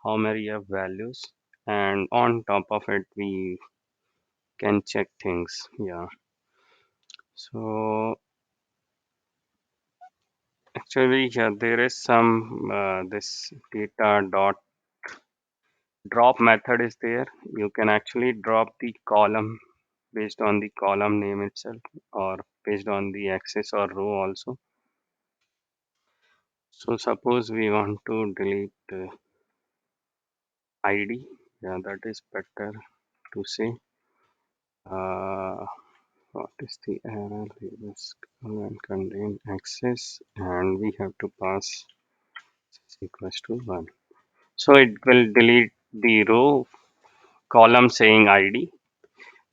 how many of values, and on top of it we can check things. Yeah. So actually, yeah, there is some this data dot drop method is there. You can actually drop the column based on the column name itself or based on the axis or row also. So suppose we want to delete ID. Yeah, that is better to say. Uh, what is the error? This and contain access, and we have to pass is equals to 1. So it will delete the row column saying ID,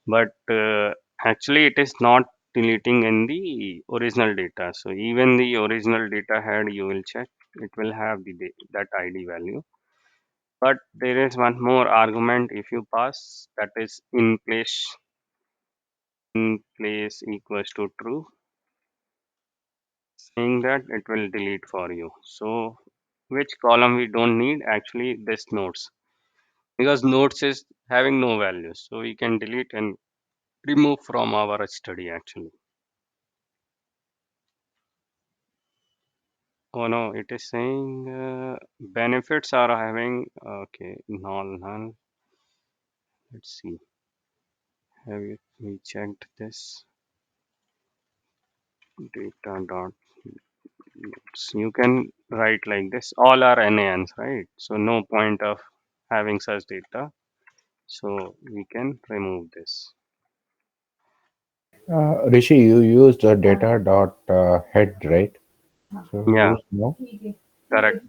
but actually it is not deleting in the original data. So even the original data head you will check, it will have that ID value. But there is one more argument if you pass, that is in place equals to true, saying that it will delete for you. So which column we don't need, actually this nodes, because nodes is having no values, so we can delete and remove from our study actually. Oh no, it is saying benefits are having, okay, null. Let's see, have you we checked this data dot nodes. You can write like this, all are NaNs, right? So no point of having such data, so we can remove this. Rishi, you used data dot head, right? So Yeah, use no. correct.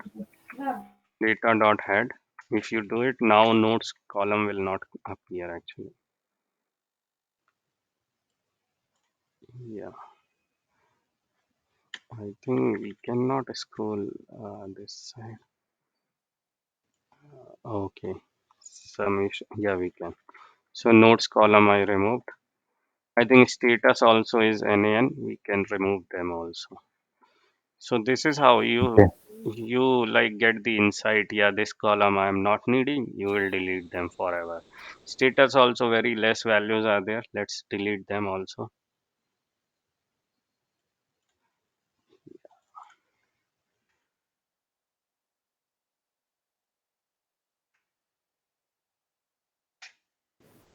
Data dot head. If you do it now, nodes column will not appear actually. Yeah, I think we cannot scroll this side. Okay, summation. Yeah, we can. So nodes column I removed. I think status also is NaN. We can remove them also. So this is how Okay. you like get the insight. Yeah, this column I am not needing. You will delete them forever. Status also very less values are there. Let's delete them also.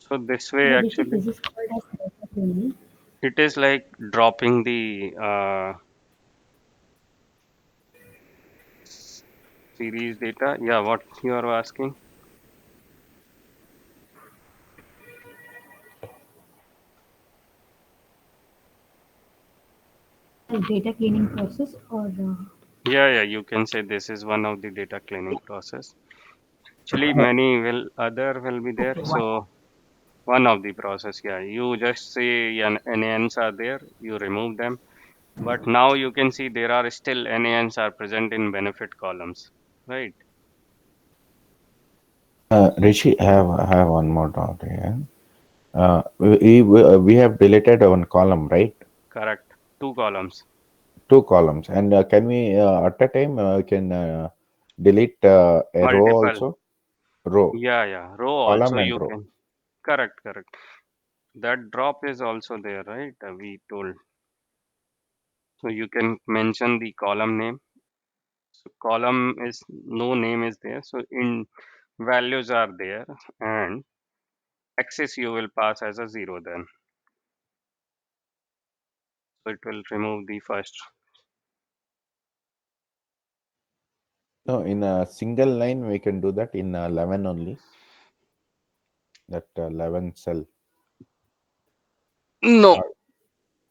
So this way Rishi, actually this is called as data cleaning. it is like dropping the series data. Yeah, what you are asking? A data cleaning process or Yeah, you can say this is one of the data cleaning process. Actually, many will other will be there. okay, what? So one of the process, yeah, you just say NaNs are there, you remove them. But now you can see there are still NaNs are present in benefit columns, right? Rishi, I have one more doubt here. We have deleted one column, right? Correct. Two columns. Two columns, and can we at a time can delete a row Multiple. also? Row, Yeah. Row also column and you row. can. Correct. That drop is also there, right? We told. So you can mention the column name. So column is no name is there. So in values are there and axis you will pass as a 0 then. So it will remove the first. No, in a single line we can do that in 11 only. That 11 cell. No, Uh,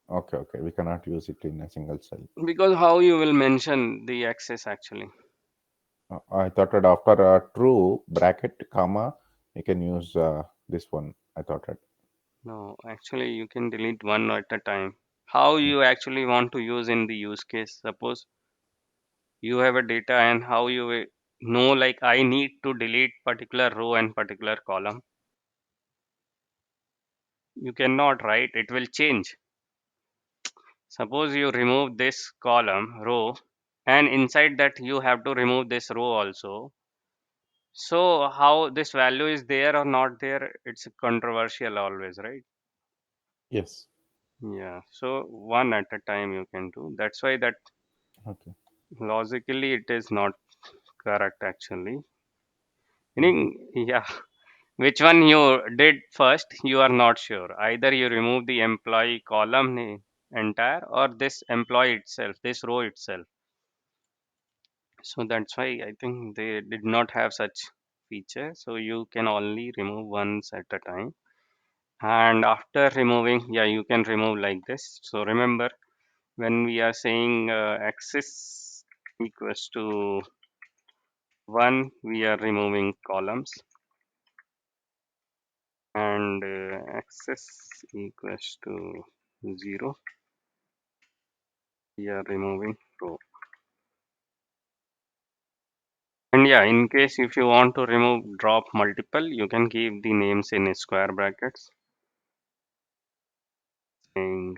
okay. We cannot use it in a single cell. because how you will mention the axis actually? I thought that after true bracket comma, you can use this one. I thought that. No, actually you can delete one at a time. How you actually want to use in the use case? Suppose you have a data and how you will know like I need to delete particular row and particular column. You cannot, right? It will change. Suppose you remove this column row and inside that you have to remove this row also. So how this value is there or not there, it's controversial always, right? Yes. Yeah. So one at a time you can do. That's why that Okay. logically it is not correct actually. Mhm. Meaning, yeah, which one you did first, you are not sure. Either you remove the employee column entire or this employee itself, this row itself. So that's why I think they did not have such feature. So you can only remove once at a time. And after removing, yeah, you can remove like this. So remember, when we are saying axis equals to 1, we are removing columns, and axis equals to 0, we are removing row. And yeah, in case if you want to remove drop multiple, you can keep the names in square brackets. Saying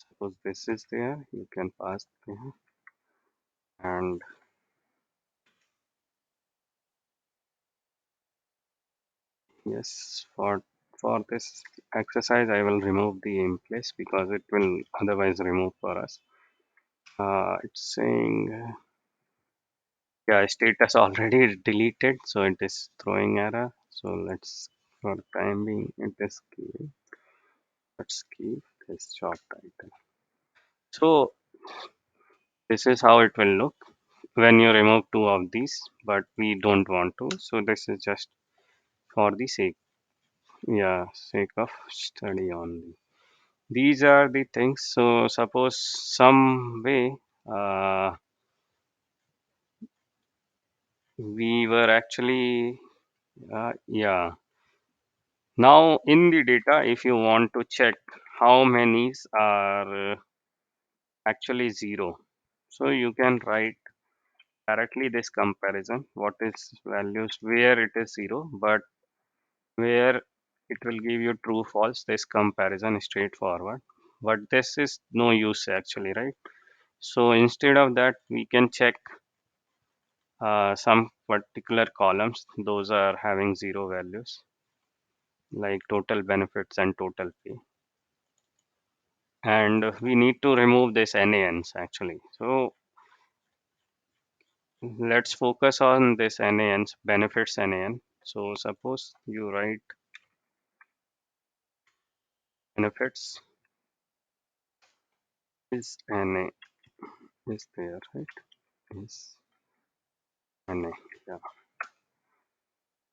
suppose this is there, you can pass there, and yes, for this exercise, I will remove the in place because it will otherwise remove for us. It's saying, yeah, status already deleted, so it is throwing error. So let's, for the time being, it is keep. Let's keep this job title. So this is how it will look when you remove two of these, but we don't want to. So this is just for the sake, yeah, sake of study only. These are the things. So suppose some way we were actually, yeah. Now in the data, if you want to check how many are actually zero, so you can write directly this comparison. What is values where it is zero, but where it will give you true false. This comparison is straightforward, but this is no use actually, right? So instead of that, we can check some particular columns, those are having zero values, like total benefits and total pay. And we need to remove this NANs actually. So let's focus on this NANs, benefits NAN. So suppose you write benefits is NA is there, right? Is NA, yeah.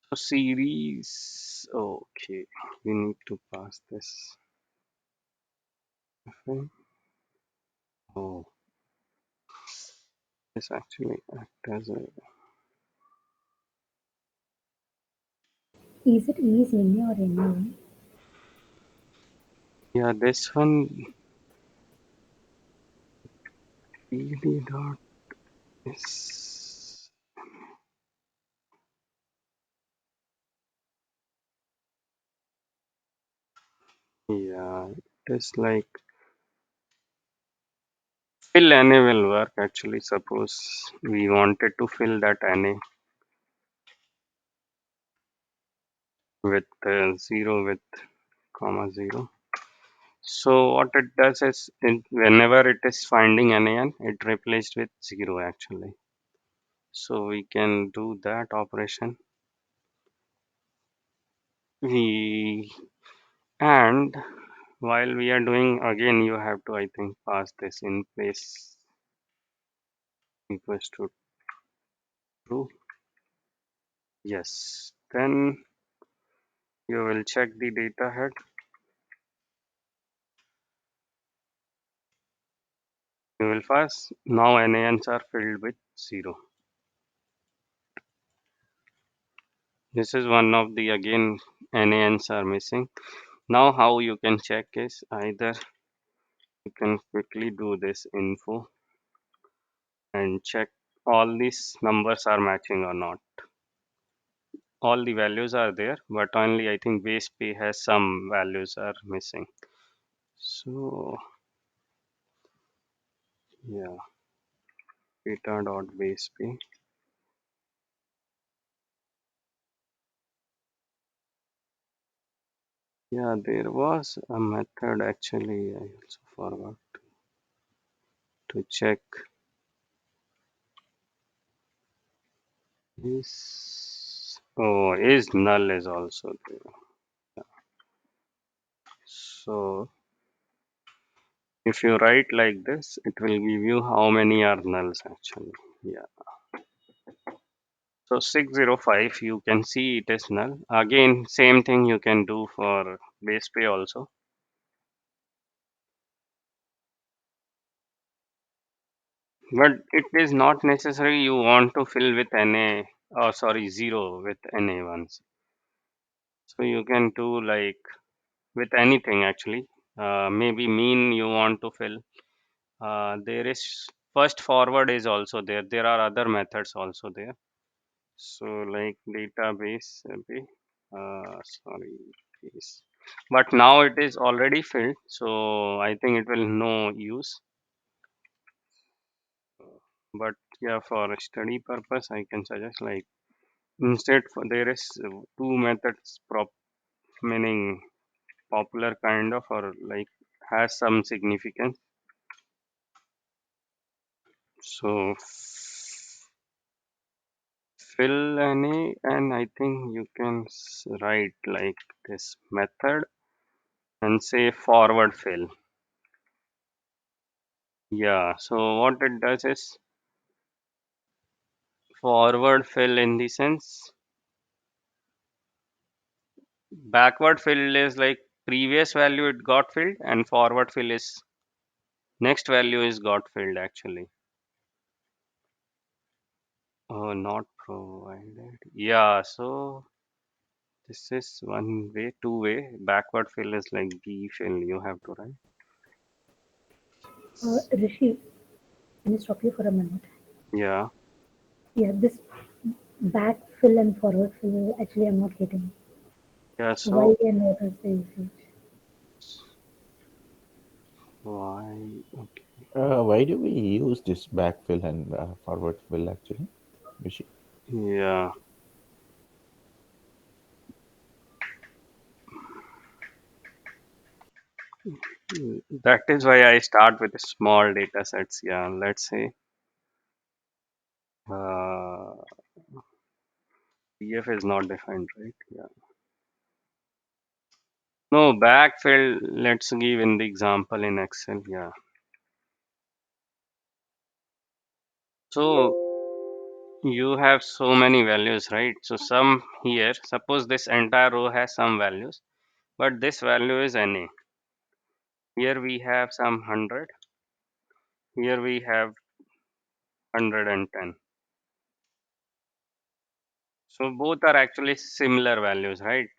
So series, okay, we need to pass this. Okay. Oh, this actually act as a, Is it ESNA or NA? yeah, this one PD dot is, yeah, it is like fill NA will work actually. Suppose we wanted to fill that NA with 0 with comma 0. So what it does is whenever it is finding NaN, it replaced with 0 actually. So we can do that operation. We and while we are doing again, you have to I think pass this in place equals to true. Yes. Then you will check the data head. You will pass. Now NaNs are filled with 0. This is one of the again NaNs are missing. Now how you can check is either you can quickly do this info and check all these numbers are matching or not. All the values are there, but only I think base pay has some values are missing. So yeah, data dot base pay. Yeah, there was a method actually. I also forgot to check. Is null is also there. So if you write like this, it will give you how many are nulls actually. Yeah. So 605, you can see it is null. Again, same thing you can do for base pay also. But it is not necessary you want to fill with NA, oh sorry, 0 with NA ones. So you can do like with anything actually. Maybe mean you want to fill. There is first forward is also there. There are other methods also there. So like database, sorry, base. But now it is already filled. So I think it will no use. But yeah, for study purpose, I can suggest like instead for there is two methods meaning popular kind of or like has some significance. So fill any and I think you can write like this method and say forward fill. Yeah, so what it does is forward fill in the sense backward fill is like previous value it got filled and forward fill is next value is got filled actually. Oh, not provided. Yeah, so this is one way, two way. Backward fill is like B fill you have to write. Rishi, can I stop you for a minute? Yeah, Yeah, this back fill and forward fill, actually, I'm not getting. yeah, Why so and what is the usage? why? Okay. Why do we use this backfill and forward fill actually, Rishi? Yeah, that is why I start with small data sets. Yeah, let's say uh, PF is not defined, right? Yeah. No, backfill, let's give in the example in Excel. Yeah. So you have so many values, right? So some here, suppose this entire row has some values, but this value is NA. Here we have some 100. Here we have 110. So both are actually similar values, right?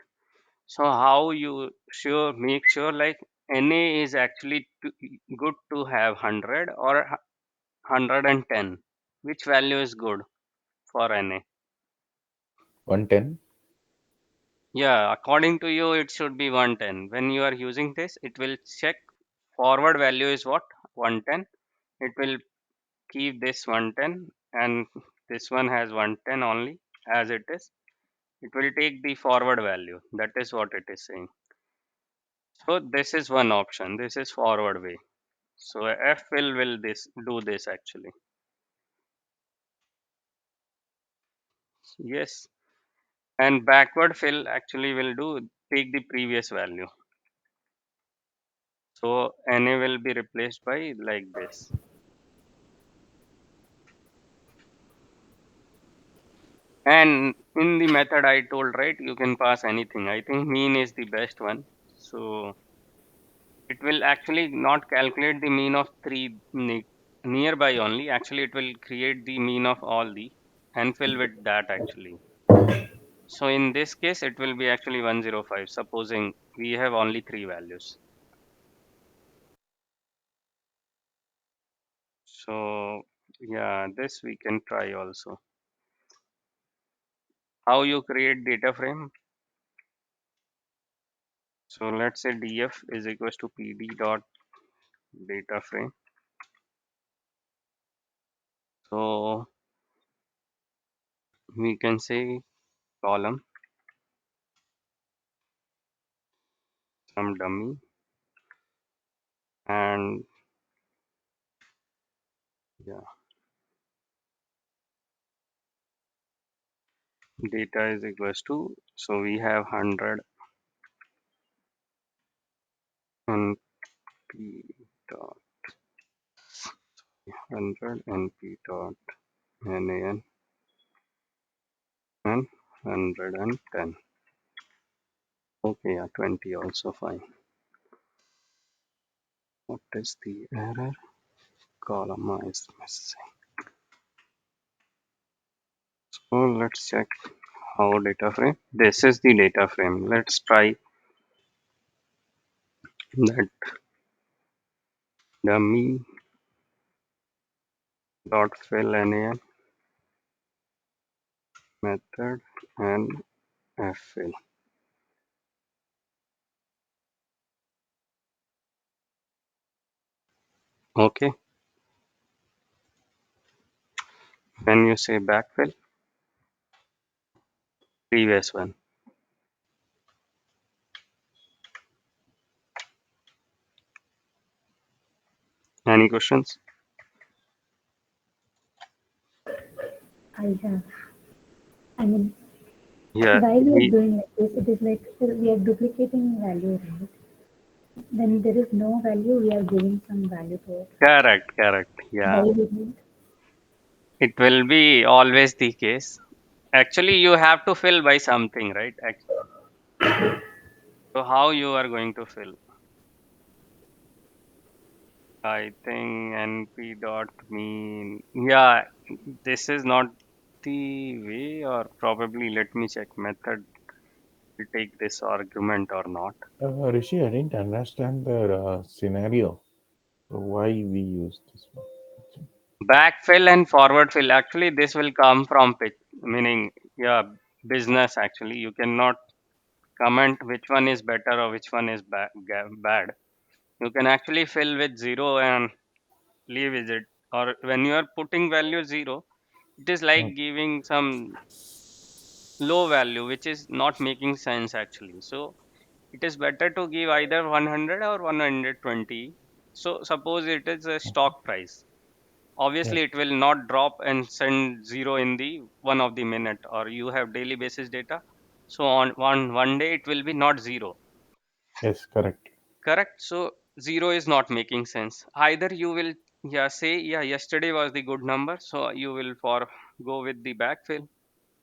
So how you make sure like NA is actually good to have 100 or 110? Which value is good for NA? 110. Yeah, according to you, it should be 110. When you are using this, it will check forward value is what? 110. It will keep this 110 and this one has 110 only as it is. It will take the forward value. That is what it is saying. So this is one option. This is forward way. So F will this do this actually. Yes. And backward fill actually will do take the previous value. So NA will be replaced by like this. And in the method I told, right, you can pass anything. I think mean is the best one. So it will actually not calculate the mean of three nearby only. Actually, it will create the mean of all the and fill with that actually. So in this case, it will be actually 105, supposing we have only three values. So yeah, this we can try also. How you create data frame? So let's say df is equals to pd dot data frame. So we can say column some dummy, and yeah, data is equals to, so we have 100 np dot 100 np dot nan and 110. Okay, yeah, 20 also fine. What is the error? Column is missing. So let's check how data frame. This is the data frame. Let's try that dummy dot fill nan method and fill. Okay, when you say backfill, previous one. Any questions? I have. I mean, Yeah, why we are we doing like this? It is like we are duplicating value, right? When there is no value, we are giving some value to it. correct, correct. Why Yeah, we need? it will be always the case. Actually, you have to fill by something, right? So how you are going to fill? I think np dot mean. Yeah, this is not the way, or probably let me check method will take this argument or not. Rishi, I didn't understand the scenario. So why we use this one? Backfill and forward fill. Actually, this will come from pitch, meaning yeah, business. Actually, you cannot comment which one is better or which one is bad. You can actually fill with zero and leave with it. Or when you are putting value zero, it is like Mm, giving some low value which is not making sense actually. So it is better to give either 100 or 120. So suppose it is a stock price, yes, obviously it will not drop and send zero in the one of the minute, or you have daily basis data, so on one day it will be not zero. yes, correct. Correct. So zero is not making sense. Either you will, yeah, say yeah, yesterday was the good number, so you will for go with the backfill.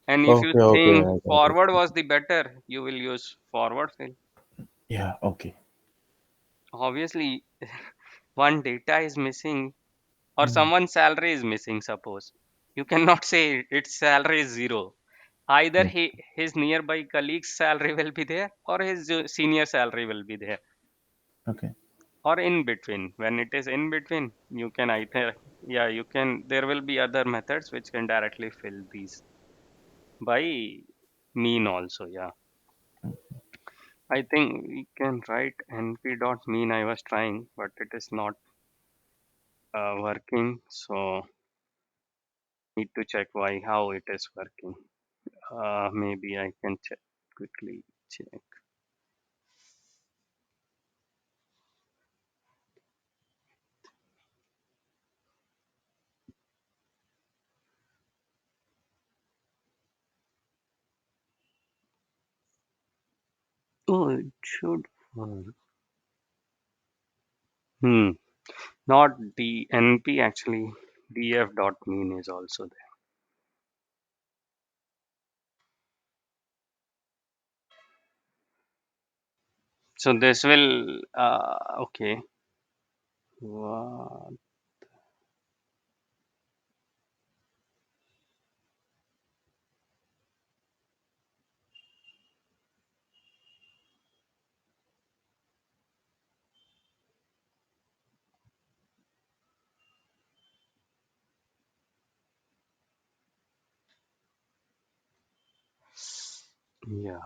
And if you Okay, okay, think I got it. forward was the better, you will use forward fill. Yeah, okay. Obviously, one data is missing or Mm, someone's salary is missing, suppose. You cannot say its salary is zero. Either yes, his nearby colleague's salary will be there or his senior salary will be there, okay. or in between. When it is in between, you can either, yeah, you can, there will be other methods which can directly fill these by mean also. Yeah, I think we can write np dot mean. I was trying, but it is not working. So need to check why, how it is working. Maybe I can check quickly. Check. Oh, it should work. Hmm. Not the NP actually. DF dot mean is also there. So this will okay. What? Yeah.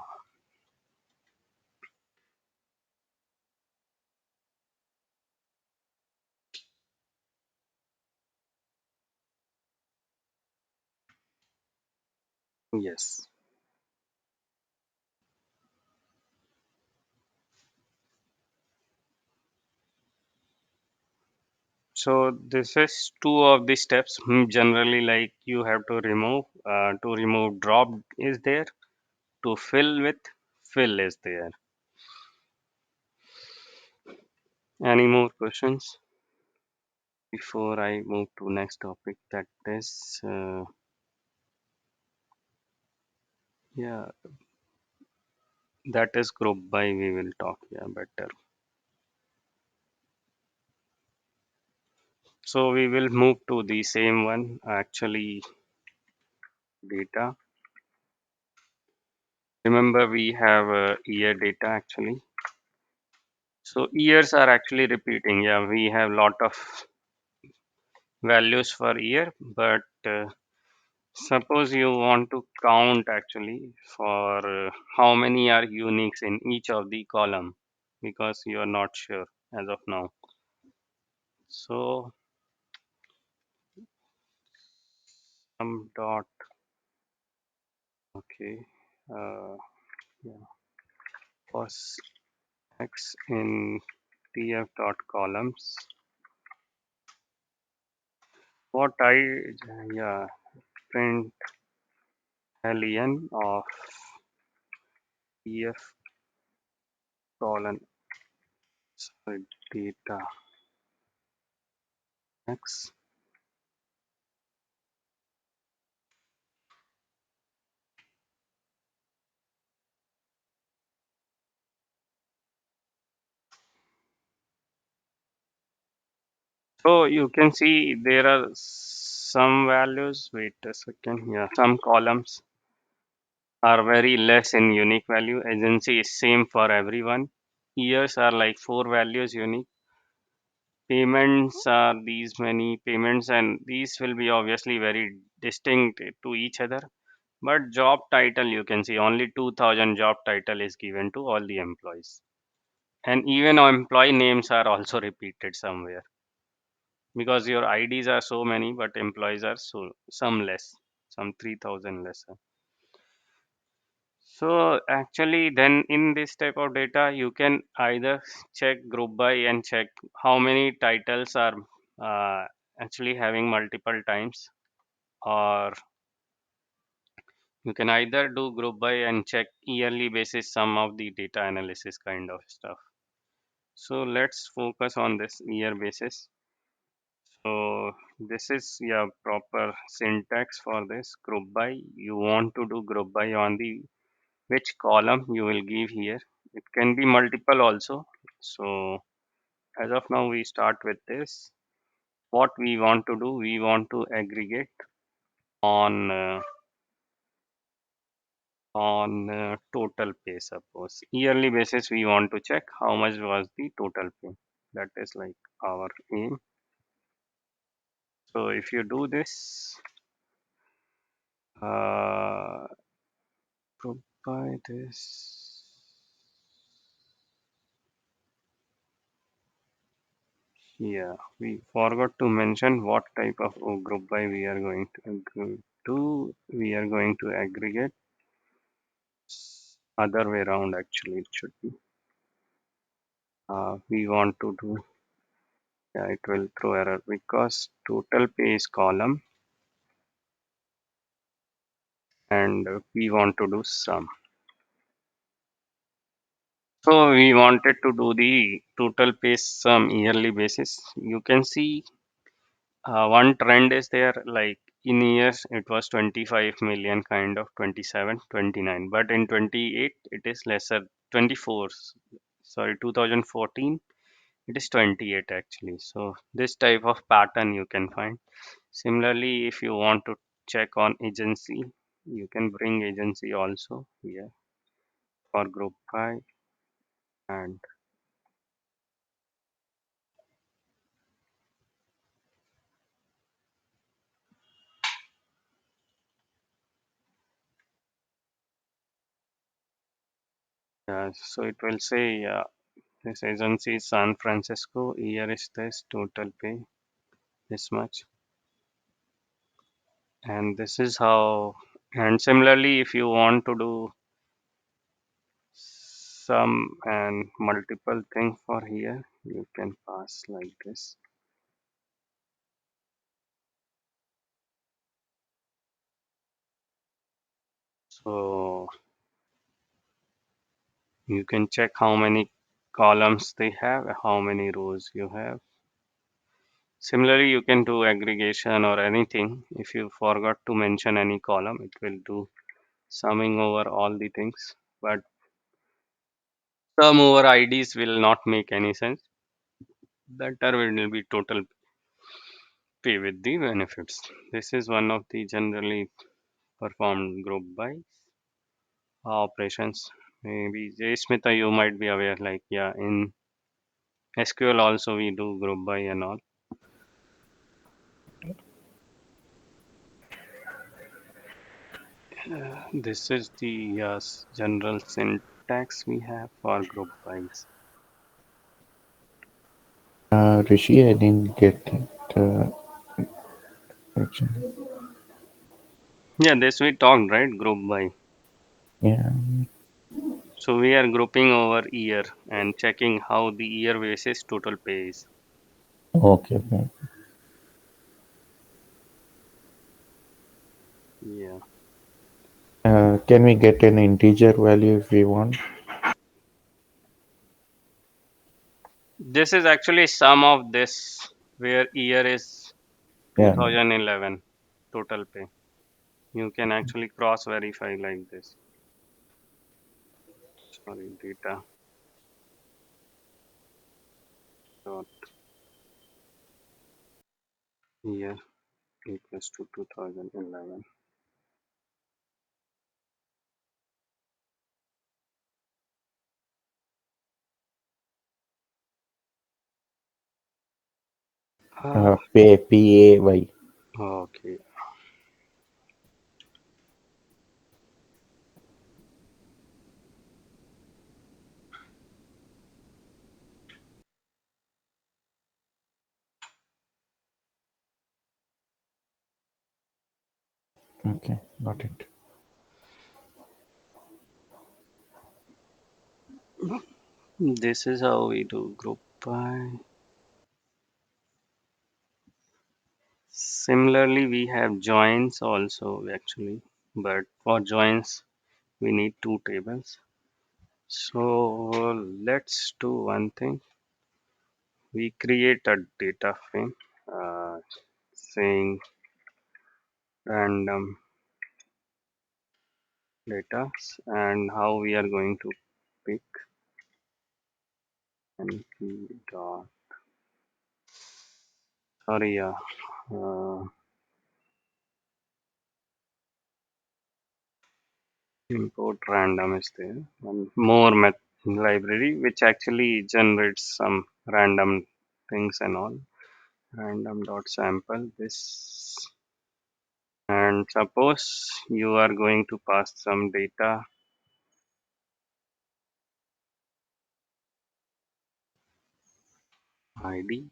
Yes. So this is two of the steps. Generally, like you have to remove. To remove drop is there. To fill with fill is there. Any more questions before I move to next topic? That is, yeah, that is group by. We will talk. Yeah, better. So we will move to the same one. Actually, data. Remember, we have year data actually. So years are actually repeating. Yeah, we have lot of values for year, but suppose you want to count actually for how many are uniques in each of the column because you are not sure as of now. So dot okay yeah for x in tf dot columns. What I yeah print ln of tf colon sorry, data x. So you can see there are some values. Wait a second. Yeah, some columns are very less in unique value. Agency is same for everyone. Years are like 4 values unique. Payments are these many payments, and these will be obviously very distinct to each other. But job title, you can see only 2000 job title is given to all the employees. And even employee names are also repeated somewhere because your IDs are so many, but employees are so some less, some 3000 less. So actually, then in this type of data, you can either check group by and check how many titles are actually having multiple times, or you can either do group by and check yearly basis some of the data analysis kind of stuff. So let's focus on this year basis. So this is yeah proper syntax for this group by. You want to do group by on the which column you will give here. It can be multiple also. So as of now we start with this. What we want to do, we want to aggregate on total pay. Suppose yearly basis we want to check how much was the total pay. That is like our aim. So if you do this uh, group by this. Yeah, we forgot to mention what type of group by we are going to do. We are going to aggregate other way around actually it should be. We want to do, yeah, it will throw error because total pay is column and we want to do sum. So we wanted to do the total pay sum yearly basis. You can see one trend is there, like in years it was 25 million, kind of 27, 29, but in 28 it is lesser, 24, sorry, 2014 it is 28 actually. So this type of pattern you can find. Similarly, if you want to check on agency, you can bring agency also here for group 5 and so it will say this agency is San Francisco, year is this, total pay this much, and this is how. And similarly, if you want to do some and multiple thing for here, you can pass like this. So you can check how many columns they have, how many rows you have. Similarly, you can do aggregation or anything. If you forgot to mention any column, it will do summing over all the things. But sum over IDs will not make any sense. Better will be total pay with the benefits. This is one of the generally performed group by operations. Maybe Smita, you might be aware, like yeah, in SQL also we do group by and all. This is the general syntax we have for group bys. Rishi, I didn't get it. Actually. Yeah, this we talked, right? Group by. Yeah. So we are grouping over year and checking how the year basis total pay is. Okay. Okay. Yeah. Can we get an integer value if we want? This is actually sum of this where year is Yeah. 2011 total pay. You can actually cross verify like this. Sorry, data dot year equals to 2011. Ah, Pay. okay. Okay. Got it. This is how we do group by. Similarly, we have joins also actually, but for joins we need two tables. So let's do one thing. We create a data frame saying random data and how we are going to pick np dot sorry uh, import random is there one more library which actually generates some random things and all random dot sample this and suppose you are going to pass some data id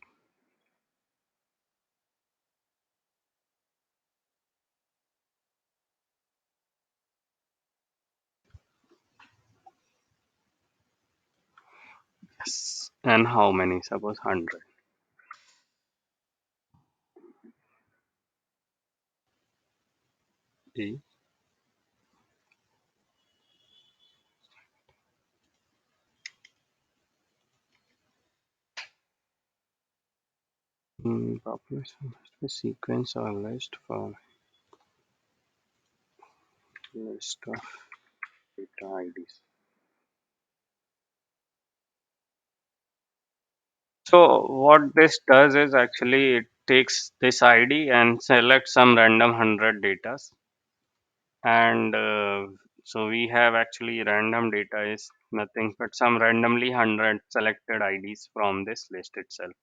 yes and how many suppose 100 e population must be sequence or list for list of data IDs. So what this does is actually it takes this ID and selects some random 100 data and so we have actually random data is nothing but some randomly 100 selected IDs from this list itself.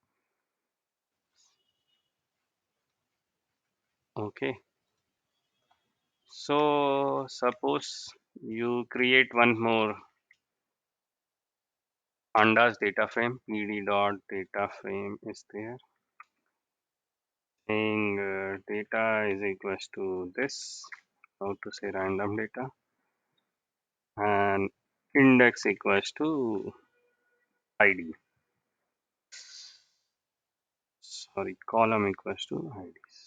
Okay. So suppose you create one more pandas data frame pd dot data frame is there saying data is equals to this how to say random data and index equals to id sorry column equals to ids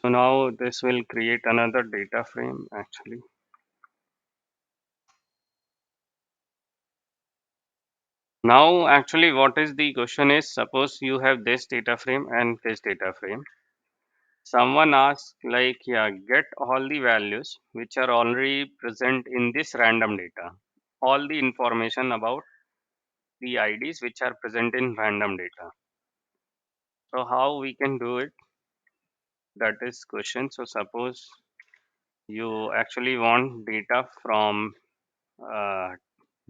So now this will create another data frame actually. Now actually what is the question is, suppose you have this data frame and this data frame. Someone asks like, yeah, get all the values which are already present in this random data. All the information about the IDs which are present in random data. So how we can do it? That is question. So suppose you actually want data from uh,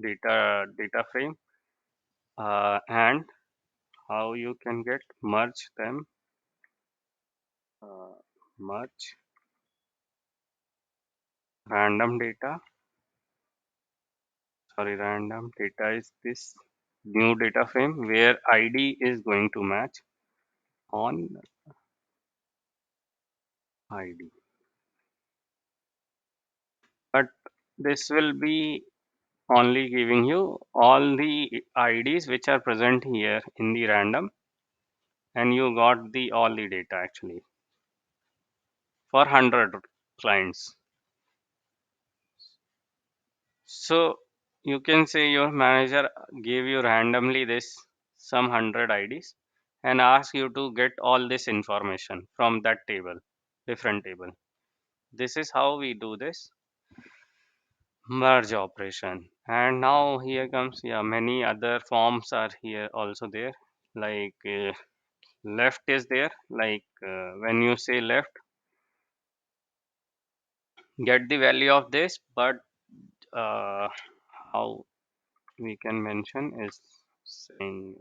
data frame and how you can get merge them, uh, merge random data. Sorry, random data is this new data frame where ID is going to match on ID. But this will be only giving you all the IDs which are present here in the random, and you got the all the data actually for 100 clients. So you can say your manager gave you randomly this some 100 IDs and ask you to get all this information from that table, different table. This is how we do this merge operation. And now here comes, yeah, many other forms are here also there. Like left is there. Like when you say left, get the value of this, but uh, how we can mention is saying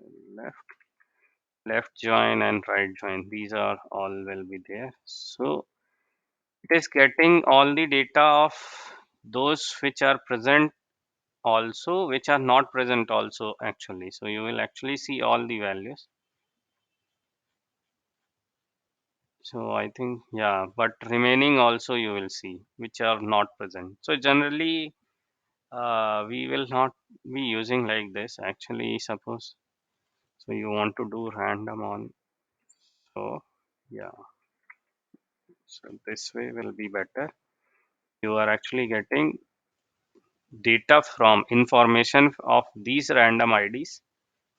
left join and right join. These are all will be there. So it is getting all the data of those which are present also, which are not present also actually. So you will actually see all the values. So I think, yeah, but remaining also you will see which are not present. So generally we will not be using like this actually. Suppose so you want to do random on, so yeah, so this way will be better. You are actually getting data from information of these random IDs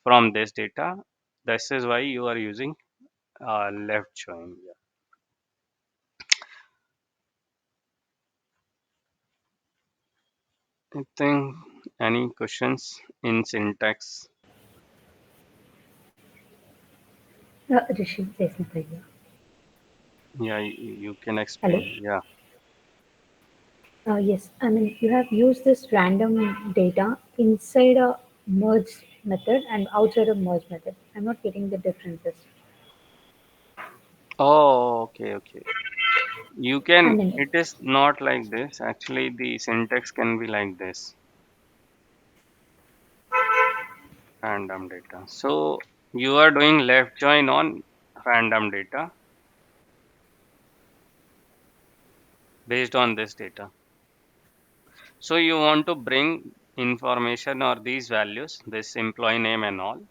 from this data. This is why you are using left join. Yeah. I think any questions in syntax? Rishi, there's nothing here. Yeah, you can Hello. explain. Yeah. Yes, I mean you have used this random data inside a merge method and outside a merge method. I'm not getting the differences. Oh, okay, okay. You I can, mean, it is not like this. Actually, the syntax can be like this, random data. So you are doing left join on random data based on this data. So you want to bring information or these values, this employee name and all,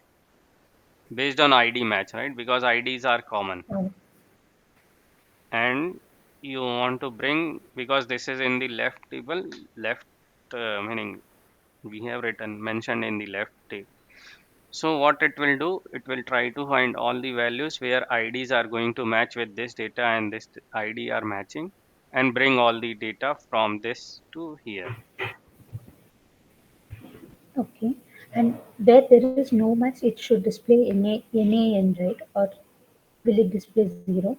based on ID match, right? Because IDs are common. oh, And you want to bring, because this is in the left table, left meaning we have written mentioned in the left table. So what it will do, it will try to find all the values where IDs are going to match with this data and this ID are matching, and bring all the data from this to here. okay. And where there is no match, it should display NaN, right? Or will it display zero?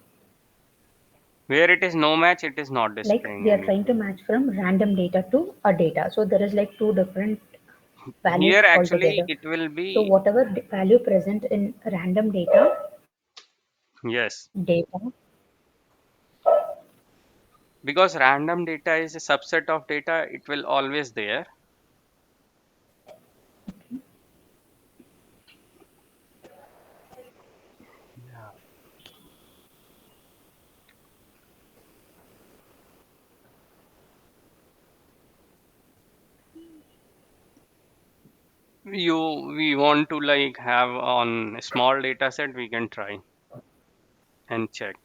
Where it is no match, it is not Like displaying we are trying to anything. match from random data to a data. So there is like two different values Here actually altogether. it will So be, whatever value present in random yes, data, because random data is a subset of data, it will always there. Yeah. We want to like have on a small data set, we can try and check.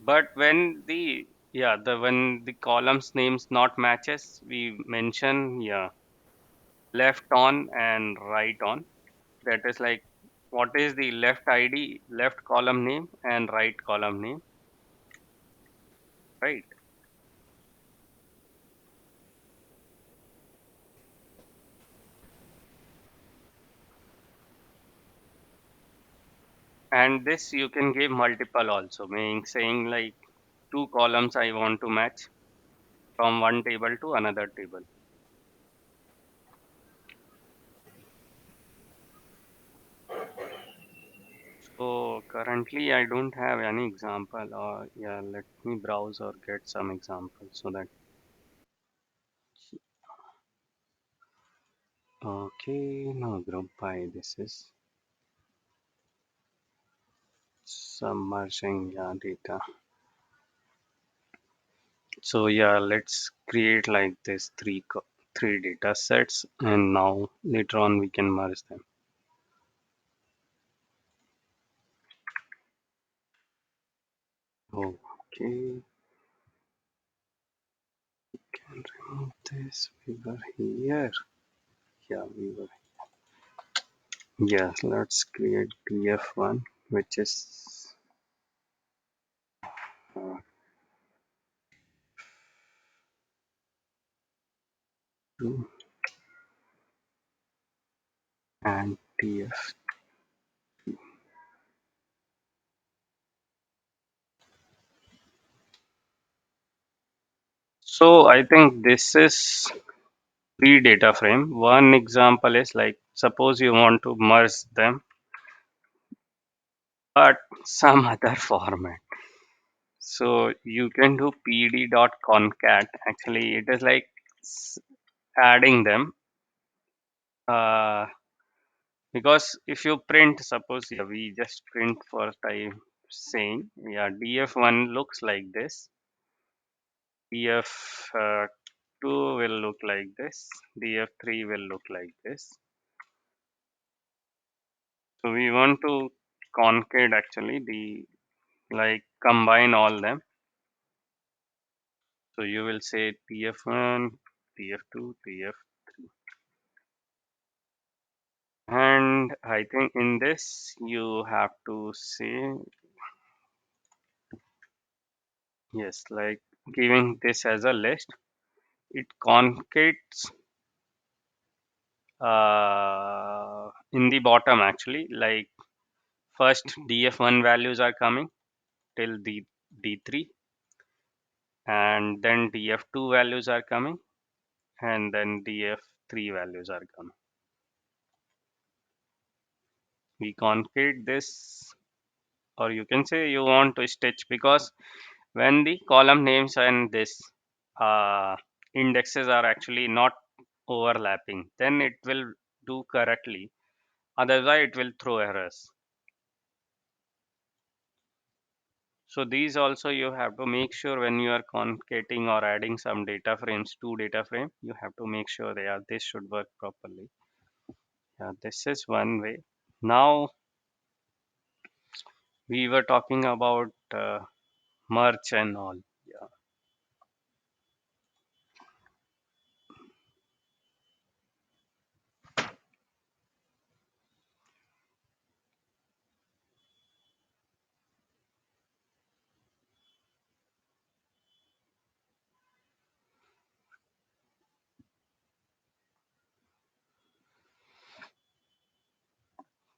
But when the when the columns names not matches, we mention left on and right on. That is like what is the left ID, left column name and right column name, right? And this you can give multiple also, meaning saying like two columns I want to match from one table to another table. So currently I don't have any example, or let me browse or get some examples so that okay, no group by this is submerging data. So let's create like this three data sets, and now later on we can merge them. Okay, can remove this. We were here. We were. Yes, let's create df1, which is uh, 2 and df. So I think this is three data frame. One example is like suppose you want to merge them, but some other format. So you can do pd.concat. Actually, it is like s- adding them. Uh, because if you print, suppose we just print for time saying df1 looks like this, df2 will look like this, df3 will look like this. So we want to concate actually the like combine all them. So you will say tf1, tf2, tf, and I think in this you have to say yes, like giving this as a list. It concates in the bottom actually, like first df1 values are coming till d3, and then df2 values are coming, and then df3 values are coming. We concate this, or you can say you want to stitch, because when the column names and this uh, indexes are actually not overlapping, then it will do correctly, otherwise it will throw errors. So these also you have to make sure when you are concatenating or adding some data frames to data frame, you have to make sure this should work properly. This is one way. Now we were talking about merge and all. Yeah.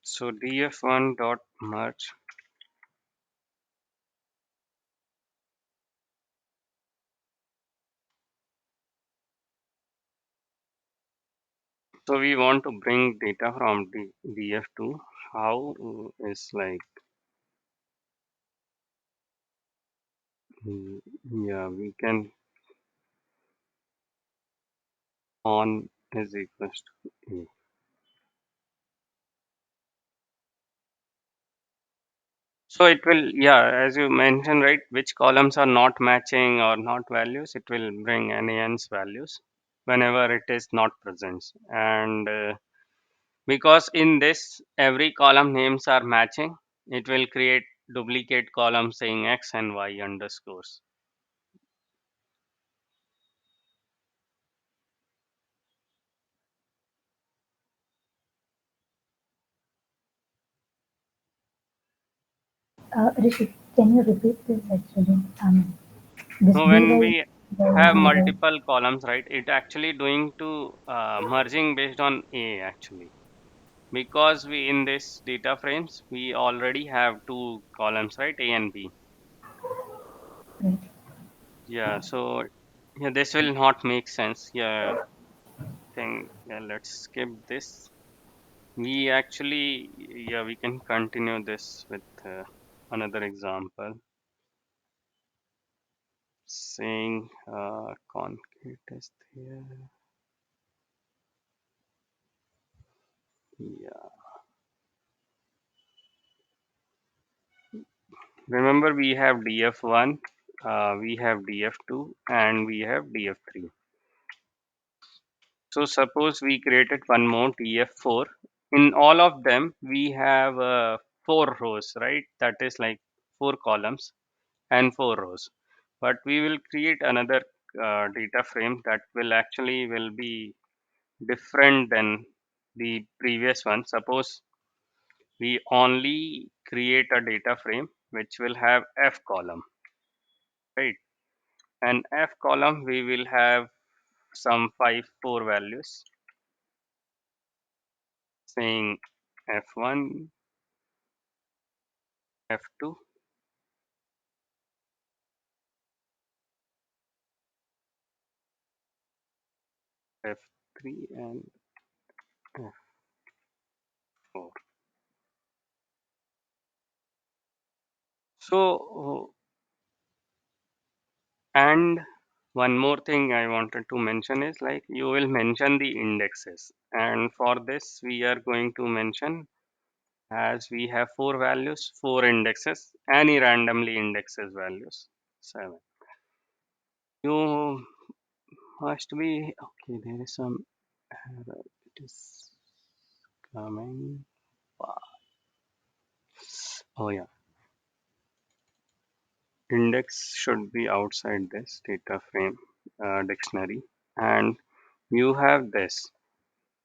So df1 dot merge. So we want to bring data from df2. How is like mm, we can on is equals to a. So it will, as you mentioned, right, which columns are not matching or not values, it will bring NaN's values whenever it is not present. And because in this, every column names are matching, it will create duplicate column saying X and Y underscores. Rishi, can you repeat this actually? This So when BY, we the have BY. multiple columns, right, it actually doing to merging based on A actually. Because we in this data frames, we already have two columns, right, A and B. Right. Yeah, so yeah, this will not make sense. Yeah, think yeah, let's skip this. We actually, yeah, we can continue this with another example saying concat is here. Yeah, remember we have df1, we have df2, and we have df3. So suppose we created one more df4. In all of them, we have four rows, right? That is like four columns and four rows. But we will create another data frame that will actually will be different than the previous one. Suppose we only create a data frame which will have F column, right? And F column we will have some four values saying F1, F2, F3, and F4. So, and one more thing I wanted to mention is like you will mention the indexes, and for this we are going to mention, as we have four values, four indexes, any randomly indexes values, 7. You must be okay. There is some error. It is coming. Oh yeah, index should be outside this data frame dictionary, and you have this.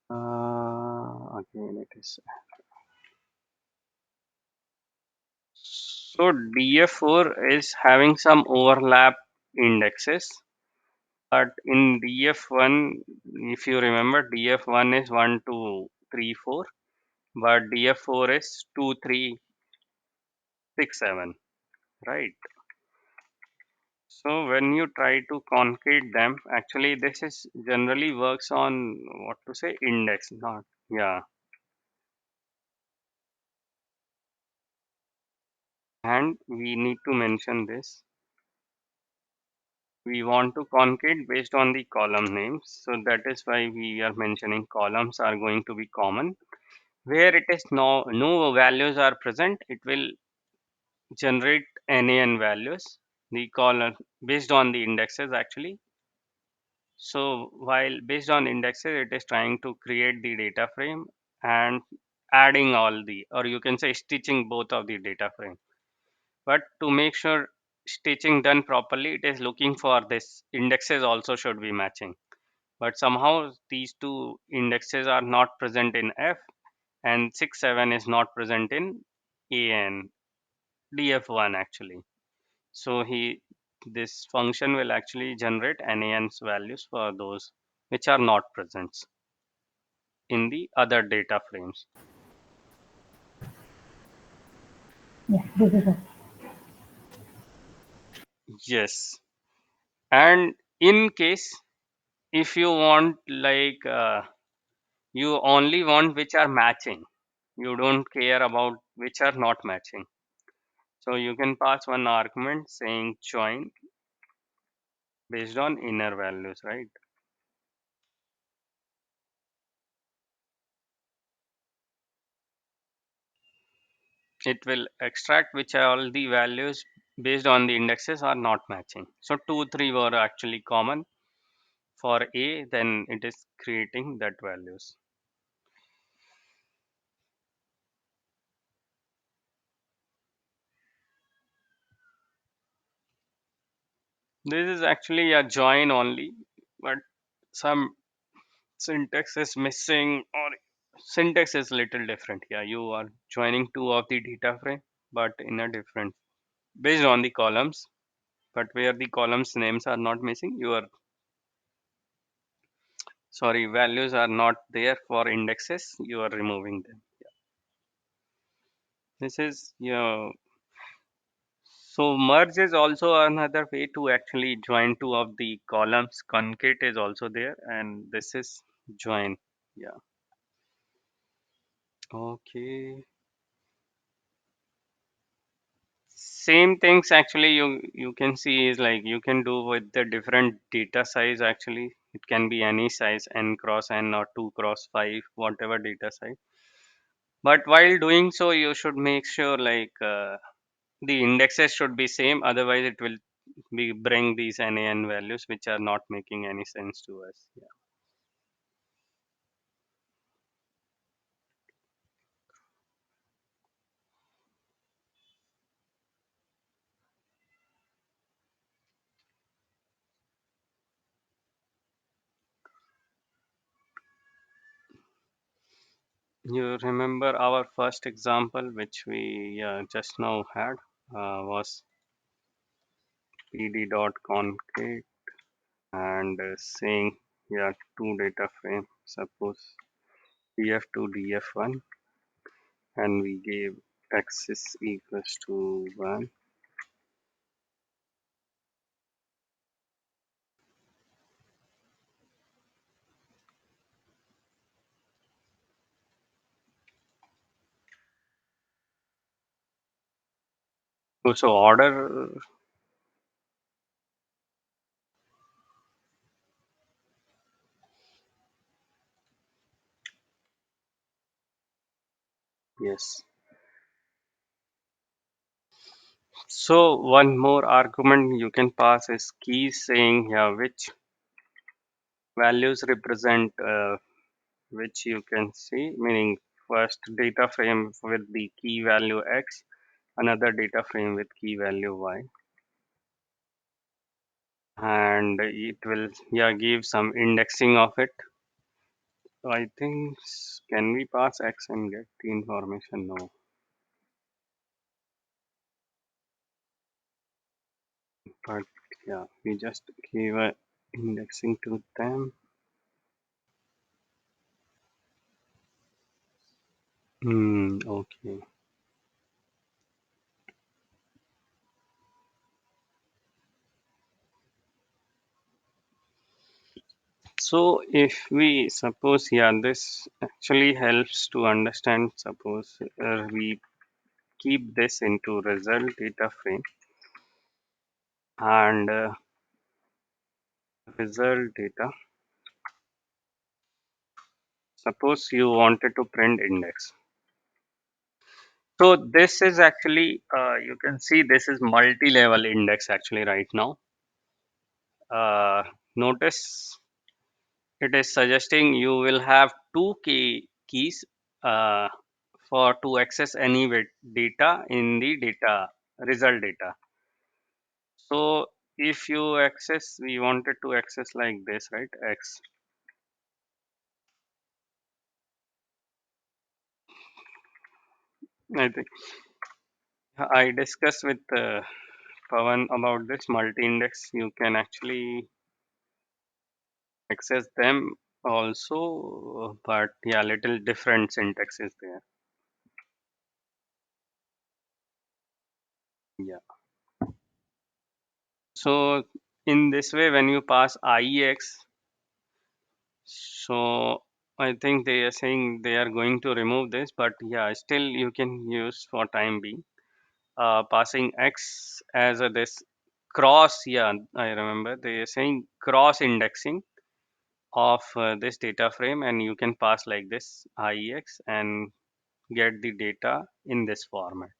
Again, it is. So DF4 is having some overlap indexes, but in DF1, if you remember, DF1 is 1, 2, 3, 4, but DF4 is 2, 3, 6, 7, right? So when you try to concrete them, actually this is generally works on what to say index, not yeah. And we need to mention this. We want to concrete based on the column names. So that is why we are mentioning columns are going to be common. Where it is no values are present, it will generate NaN values. The column based on the indexes actually. So while based on indexes, it is trying to create the data frame and adding all the, or you can say stitching both of the data frame. But to make sure stitching done properly, it is looking for this indexes also should be matching. But somehow these two indexes are not present in F, and 6, 7 is not present in AN, DF1 actually. So this function will actually generate NaN's values for those which are not present in the other data frames. Yeah, this is it. Yes. And in case if you want like you only want which are matching, you don't care about which are not matching. So you can pass one argument saying join based on inner values, right? It will extract which are all the values based on the indexes are not matching. So 2, 3 were actually common for A, then it is creating that values. This is actually a join only, but some syntax is missing, or syntax is little different. Yeah, you are joining two of the data frame, but in a different based on the columns. But where the columns names are not missing, you are sorry, values are not there for indexes. You are removing them. This is so merge is also another way to actually join two of the columns. Concat is also there, and this is join. Yeah. Okay. Same things actually you can see is like you can do with the different data size actually. It can be any size n cross n or 2 cross 5, whatever data size. But while doing so, you should make sure like the indexes should be same. Otherwise, it will be bring these NaN values which are not making any sense to us. Yeah. You remember our first example, which we just now had, was pd.concat and saying yeah two data frame, suppose df2 df1, and we gave x is equals to 1. So order, yes. So one more argument you can pass is key, saying yeah which values represent which you can see, meaning first data frame with the key value x, another data frame with key value y, and it will yeah give some indexing of it. So I think can we pass x and get the information? No, but yeah, we just give a indexing to them. Okay. So if we suppose, yeah, this actually helps to understand. Suppose we keep this into result data frame and result data. Suppose you wanted to print index. So this is actually, you can see this is multi-level index actually right now. Notice it is suggesting you will have two key keys uh, for to access any data in the data result data. So if you access, we wanted to access like this, right? X. I think I discussed with Pawan about this multi-index. You can actually access them also, but yeah, little different syntax is there. Yeah. So in this way, when you pass IEX, so I think they are saying they are going to remove this, but yeah, still you can use for time being. Passing X as a this cross, yeah, I remember they are saying cross indexing of this data frame, and you can pass like this IEX and get the data in this format.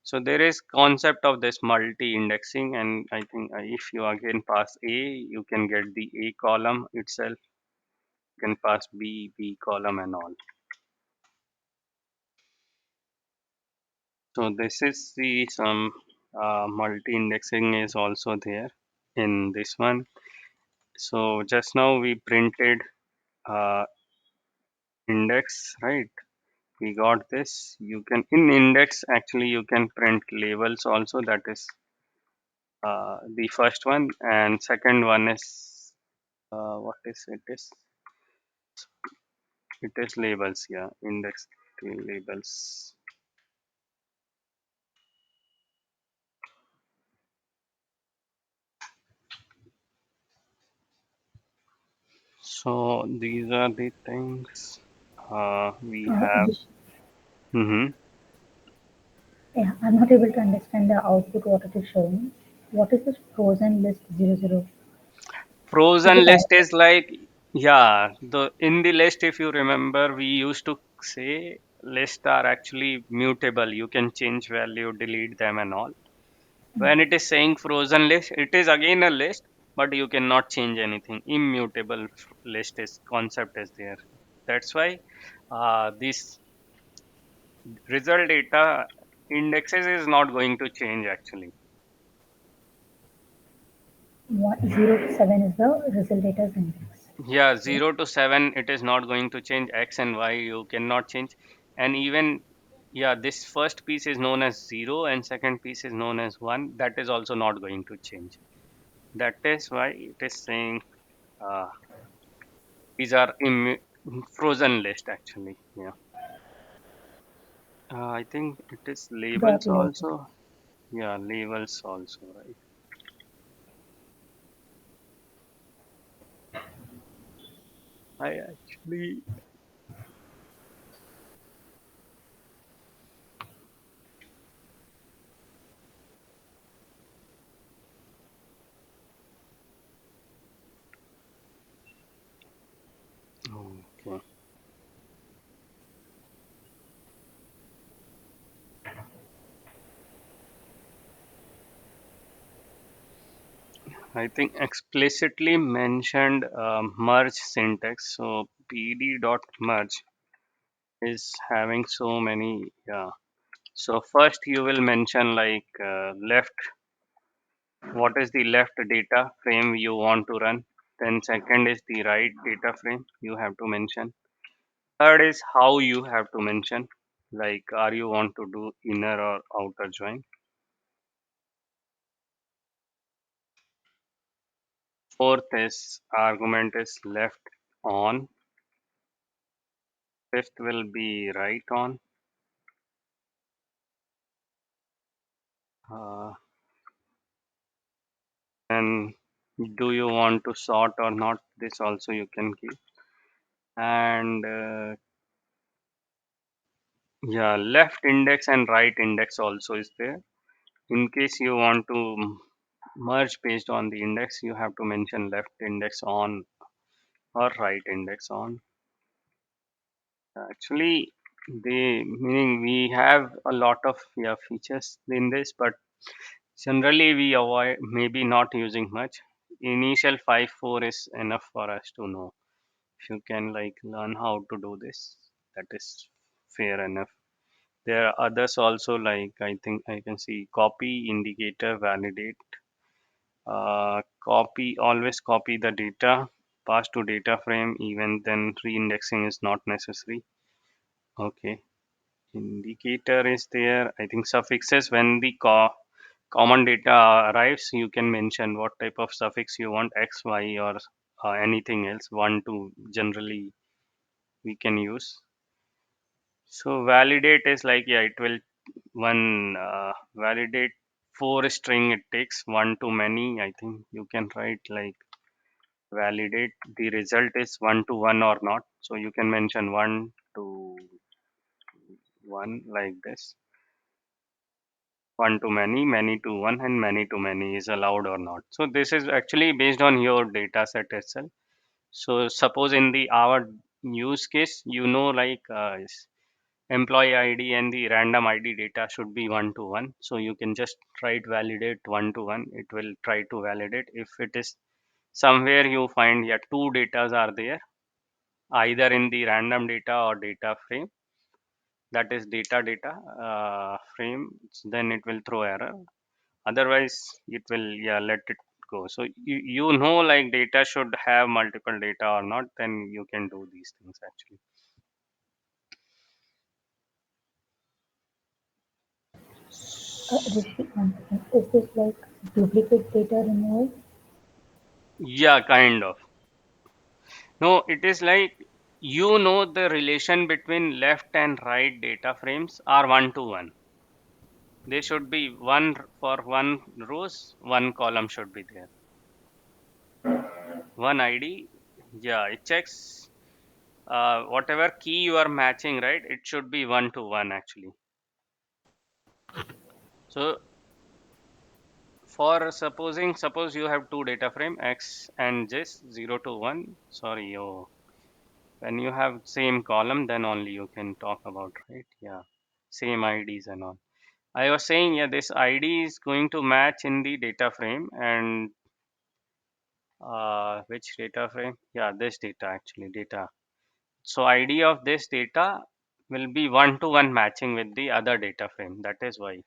So there is concept of this multi-indexing, and I think if you again pass A, you can get the A column itself. You can pass B column and all. So this is the some multi-indexing is also there. in this one. So just now we printed uh, index, right? We got this. You can in index actually you can print labels also. That is the first one, and second one is what is it is it is labels. Yeah, index labels. So these are the things we have. Yes. Hmm. Yeah, I'm not able to understand the output what it is showing. What is this frozen list 00? Is Frozen it all? list is like, yeah, the in the list, if you remember, we used to say lists are actually mutable. You can change value, delete them, and all. When it is saying frozen list, it is again a list, but you cannot change anything. Immutable list is concept is there. That's why this result data indexes is not going to change actually. What 0 to 7 is the result data index. Yeah, Okay. 0 to 7, it is not going to change. X and Y, you cannot change. And even, yeah, this first piece is known as 0 and second piece is known as 1. That is also not going to change. That is why it is saying uh, these are frozen list actually. Yeah. I think it is Dot labels label. also. Yeah, labels also, right? I actually, okay. I think explicitly mentioned merge syntax. So pd dot merge is having so many. Yeah. So first you will mention like left. What is the left data frame you want to run? Then second is the right data frame you have to mention. Third is how you have to mention. Like are you want to do inner or outer join? Fourth is argument is left on. Fifth will be right on. Uh, and do you want to sort or not? This also you can keep. And yeah, left index and right index also is there. In case you want to merge based on the index, you have to mention left index on or right index on. Actually, the meaning we have a lot of yeah features in this, but generally we avoid maybe not using much. Initial 5.4 is enough for us to know. If you can like learn how to do this, that is fair enough. There are others also like I think I can see copy, indicator, validate. Copy, always copy the data, pass to data frame, even then reindexing is not necessary. Okay. Indicator is there. I think suffixes when the common data arrives, you can mention what type of suffix you want, X, Y, or anything else. One, two, generally we can use. So validate is like, yeah, it will one validate four string it takes one to many. I think you can write like validate the result is one to one or not. So you can mention one to one like this. One to many, many to one, and many to many is allowed or not. So this is actually based on your data set itself. So suppose in the our use case, you know, like employee ID and the random ID data should be one to one. So you can just write validate one to one. It will try to validate. If it is somewhere you find yeah two datas are there, either in the random data or data frame, that is data frame, then it will throw error. Otherwise, it will yeah let it go. So you know like data should have multiple data or not, then you can do these things actually. Repeat one second. Is this like duplicate data removal? Yeah, kind of. No, it is like you know the relation between left and right data frames are one to one. They should be one for one rows, one column should be there. One ID, yeah, it checks whatever key you are matching, right? It should be one to one actually. So for suppose you have two data frame X and this 0 to 1. Sorry, when you have same column, then only you can talk about, right? Yeah, same IDs and all. I was saying, yeah, this ID is going to match in the data frame and which data frame? Yeah, this data actually, data. So ID of this data will be one to one matching with the other data frame. That is why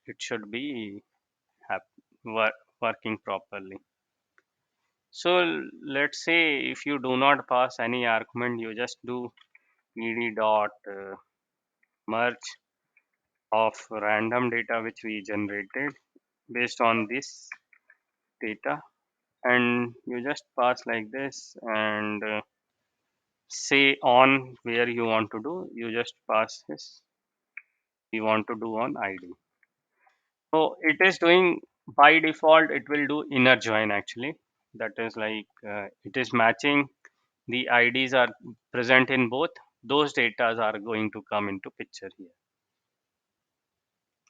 it should be working properly. So let's say if you do not pass any argument, you just do ed dot merge of random data which we generated based on this data, and you just pass like this and say on where you want to do, you just pass this we want to do on id. So it is doing by default, it will do inner join actually. That is like it is matching the IDs are present in both. Those datas are going to come into picture here.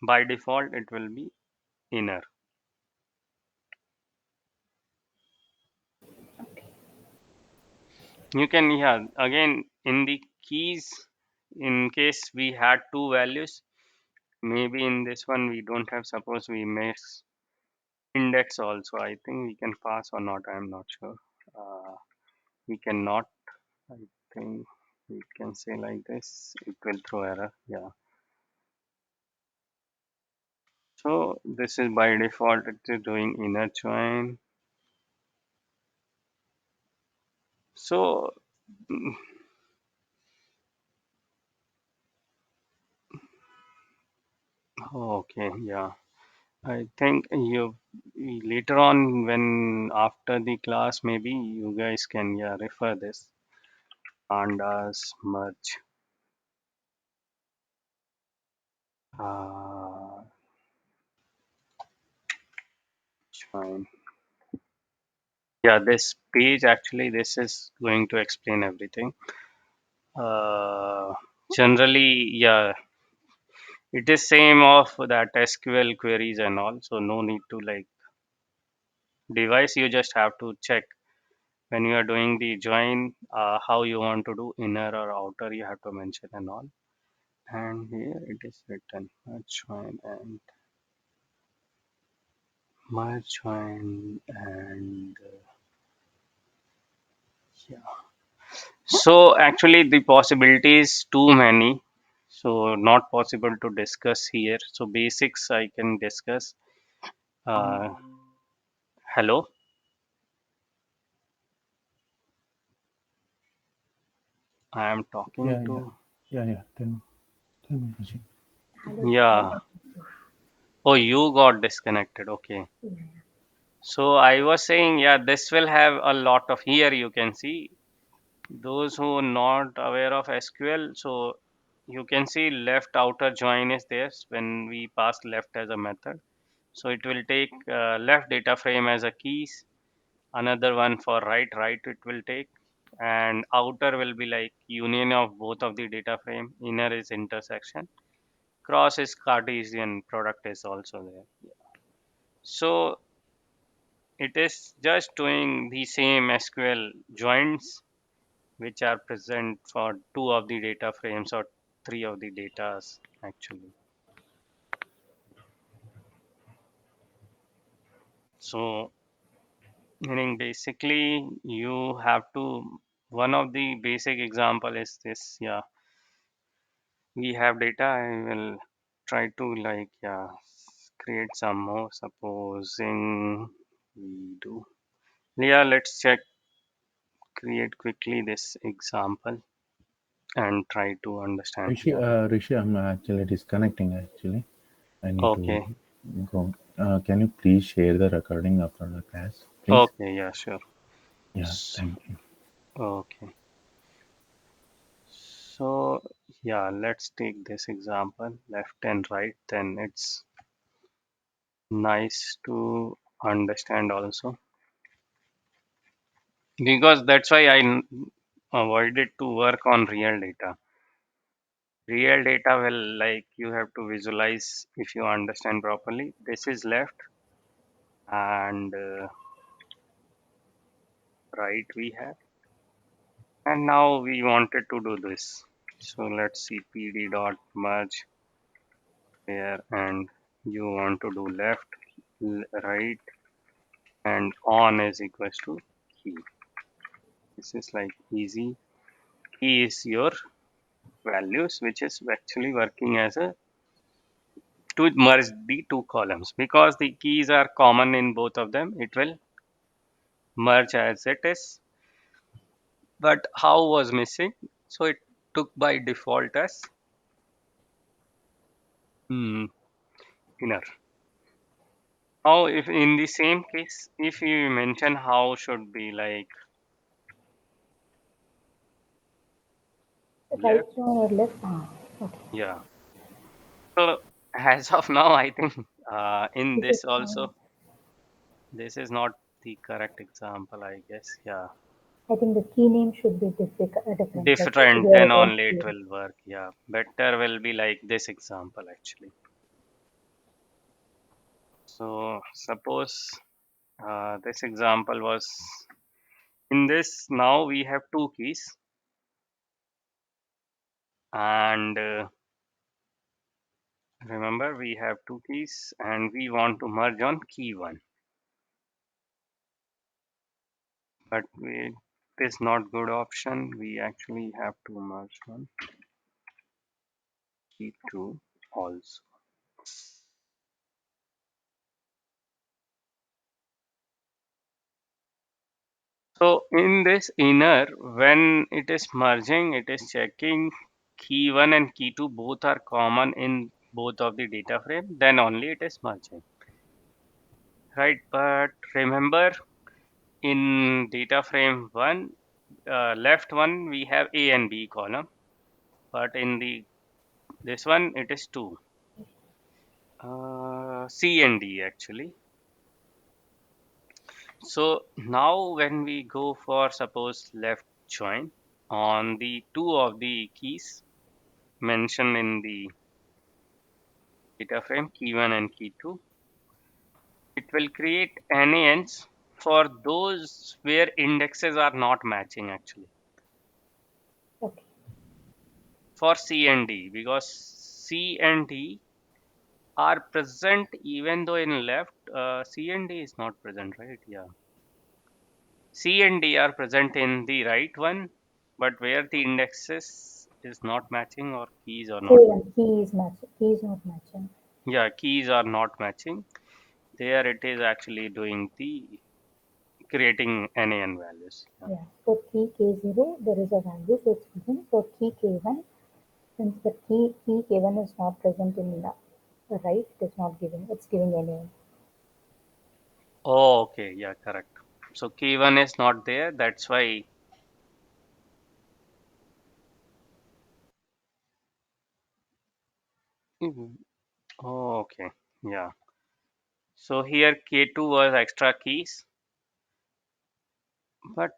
By default, it will be inner. You can, yeah, again in the keys, in case we had two values, maybe in this one we don't have, suppose we miss index also. I think we can pass or not, I'm not sure. We cannot, I think we can say like this, it will throw error, yeah. So this is by default, it is doing inner join. So, mm, okay, yeah. I think you later on when after the class maybe you guys can yeah refer this pandas merge uh, join. Yeah, this page actually this is going to explain everything. Uh, Generally, yeah, it is same of that SQL queries and all, so no need to like device. You just have to check when you are doing the join how you want to do inner or outer. You have to mention and all. And here it is written merge join and merge join and yeah. So actually the possibilities too many. So not possible to discuss here. So basics I can discuss. Uh, Hello, I am talking Yeah, yeah, to. yeah, yeah. Tell me, Hashi. Hello, I Yeah. got you. Oh, you got disconnected. Okay. Yeah, So I was saying, yeah, this will have a lot of here you can see those who are not aware of SQL. So you can see left outer join is there when we pass left as a method. So it will take left data frame as a keys, another one for right it will take, and outer will be like union of both of the data frame. Inner is intersection. Cross is Cartesian product is also there. So it is just doing the same SQL joins which are present for two of the data frames or three of the datas actually. So meaning basically you have to one of the basic example is this, yeah, we have data. I will try to like yeah create some more supposing Yeah, let's create quickly this example and try to understand more. Rishi, I'm actually disconnecting. Actually, I need to Okay, go. Can you please share the recording after the class, please? okay, yeah, sure. Yeah, S- thank you. Okay, so yeah, let's take this example, left and right, then it's nice to understand also. Because that's why avoided to work on real data. Real data will like you have to visualize if you understand properly. This is left and right we have. And now we wanted to do this. So let's see pd dot merge here and you want to do left, right and on is equals to key. This is like easy. Key is your values which is actually working as a to merge the two columns because the keys are common in both of them. It will merge as it is. But how was missing? So it took by default as inner. Now, if in the same case, if you mention how should be like Right left, join or left? Ah, okay. yeah. So as of now, I think in This is this also, this is not the correct example, I guess. Yeah, I think the key name should be different. Like different, here then it was only it key. will work. Yeah, better will be like this example actually. So suppose this example was in this. Now we have two keys, and remember we have two keys, and we want to merge on key one. But it is not good option. We actually have to merge on key two also. So in this inner, when it is merging, it is checking key one and key two both are common in both of the data frame. Then only it is merging, right? But remember, in data frame one, left one we have A and B column, but in the this one it is two, C and D actually. So now when we go for suppose left join on the two of the keys mentioned in the data frame key 1 and key 2, it will create NANs for those where indexes are not matching actually Okay. for C and D because C and D are present even though in left C and D is not present, right? Yeah, C and D are present in the right one, but where the indexes is not matching or keys are not Same matching. key is matching. Key is not matching. Yeah, keys are not matching. There it is actually doing the creating NaN values. Yeah. Yeah. For key K0, there is a value, so it's given. For key K1, since the key K1 is not present in the right, it is not giving. It's giving any. Oh, okay. Yeah, correct. So key one is not there. That's why. Mhm. Oh, okay. Yeah. So here K2 was extra keys, but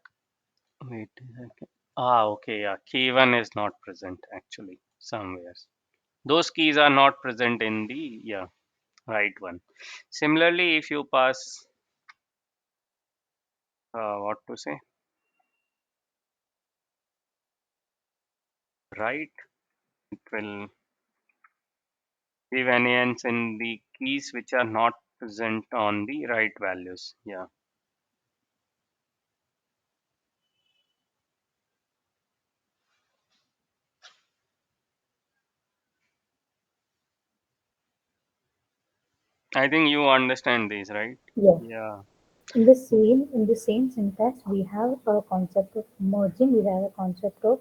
wait a second. Ah, okay. Yeah. K1 is not present actually somewhere. Those keys are not present in the yeah right one. Similarly, if you pass what to say right, it will give NaNs in the keys which are not present on the right values. Yeah. I think you understand this, right? Yes. Yeah. In the same syntax, we have a concept of merging. We have a concept of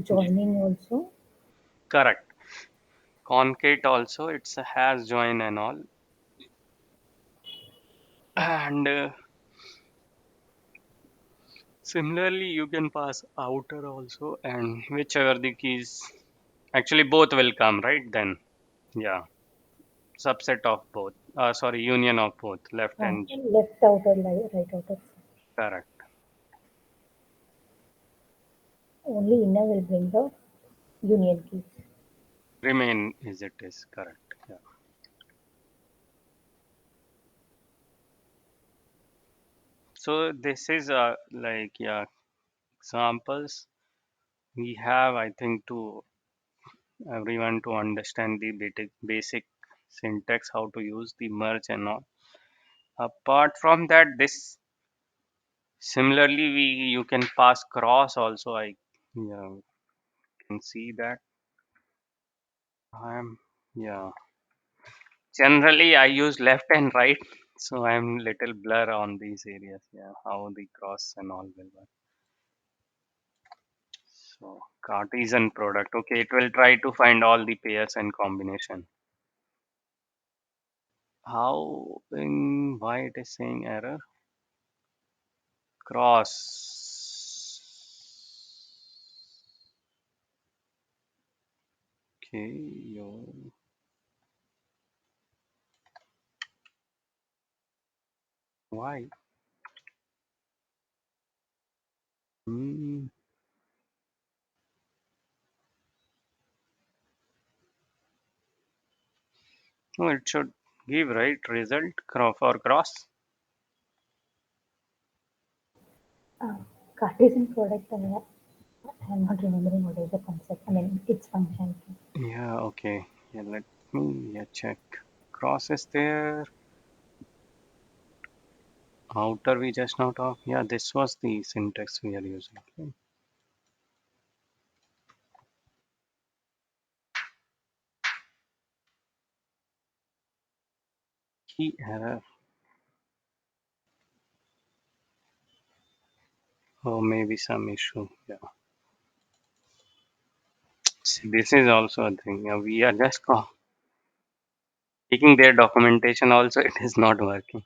joining also. Correct. Concat also, it's a has join and all. And similarly, you can pass outer also, and whichever the keys. Actually, both will come, right? Then, yeah, subset of both. Sorry, union of both, left and Left outer, right outer. correct. Only inner will bring the union keys. Remain is it is correct. Yeah. So this is like yeah examples we have. I think to everyone to understand the basic syntax, how to use the merge and all. Apart from that, this similarly we you can pass cross also. I yeah can see that. I'm yeah. Generally, I use left and right, so I'm little blur on these areas. Yeah, how the cross and all will work. So Cartesian product. Okay, it will try to find all the pairs and combination. How in why it is saying error? Cross. Okay, yo. Why? Hmm. No, it should give right result for cross. Uh, Cartesian product, I'm not remembering what is the concept. I mean, its function. Yeah, okay. Yeah, let me yeah, check. Cross is there. Outer we just now talked. Yeah, this was the syntax we are using. Okay. Key error. Oh, maybe some issue. Yeah. See, this is also a thing. Yeah, we are just taking their documentation also. It is not working.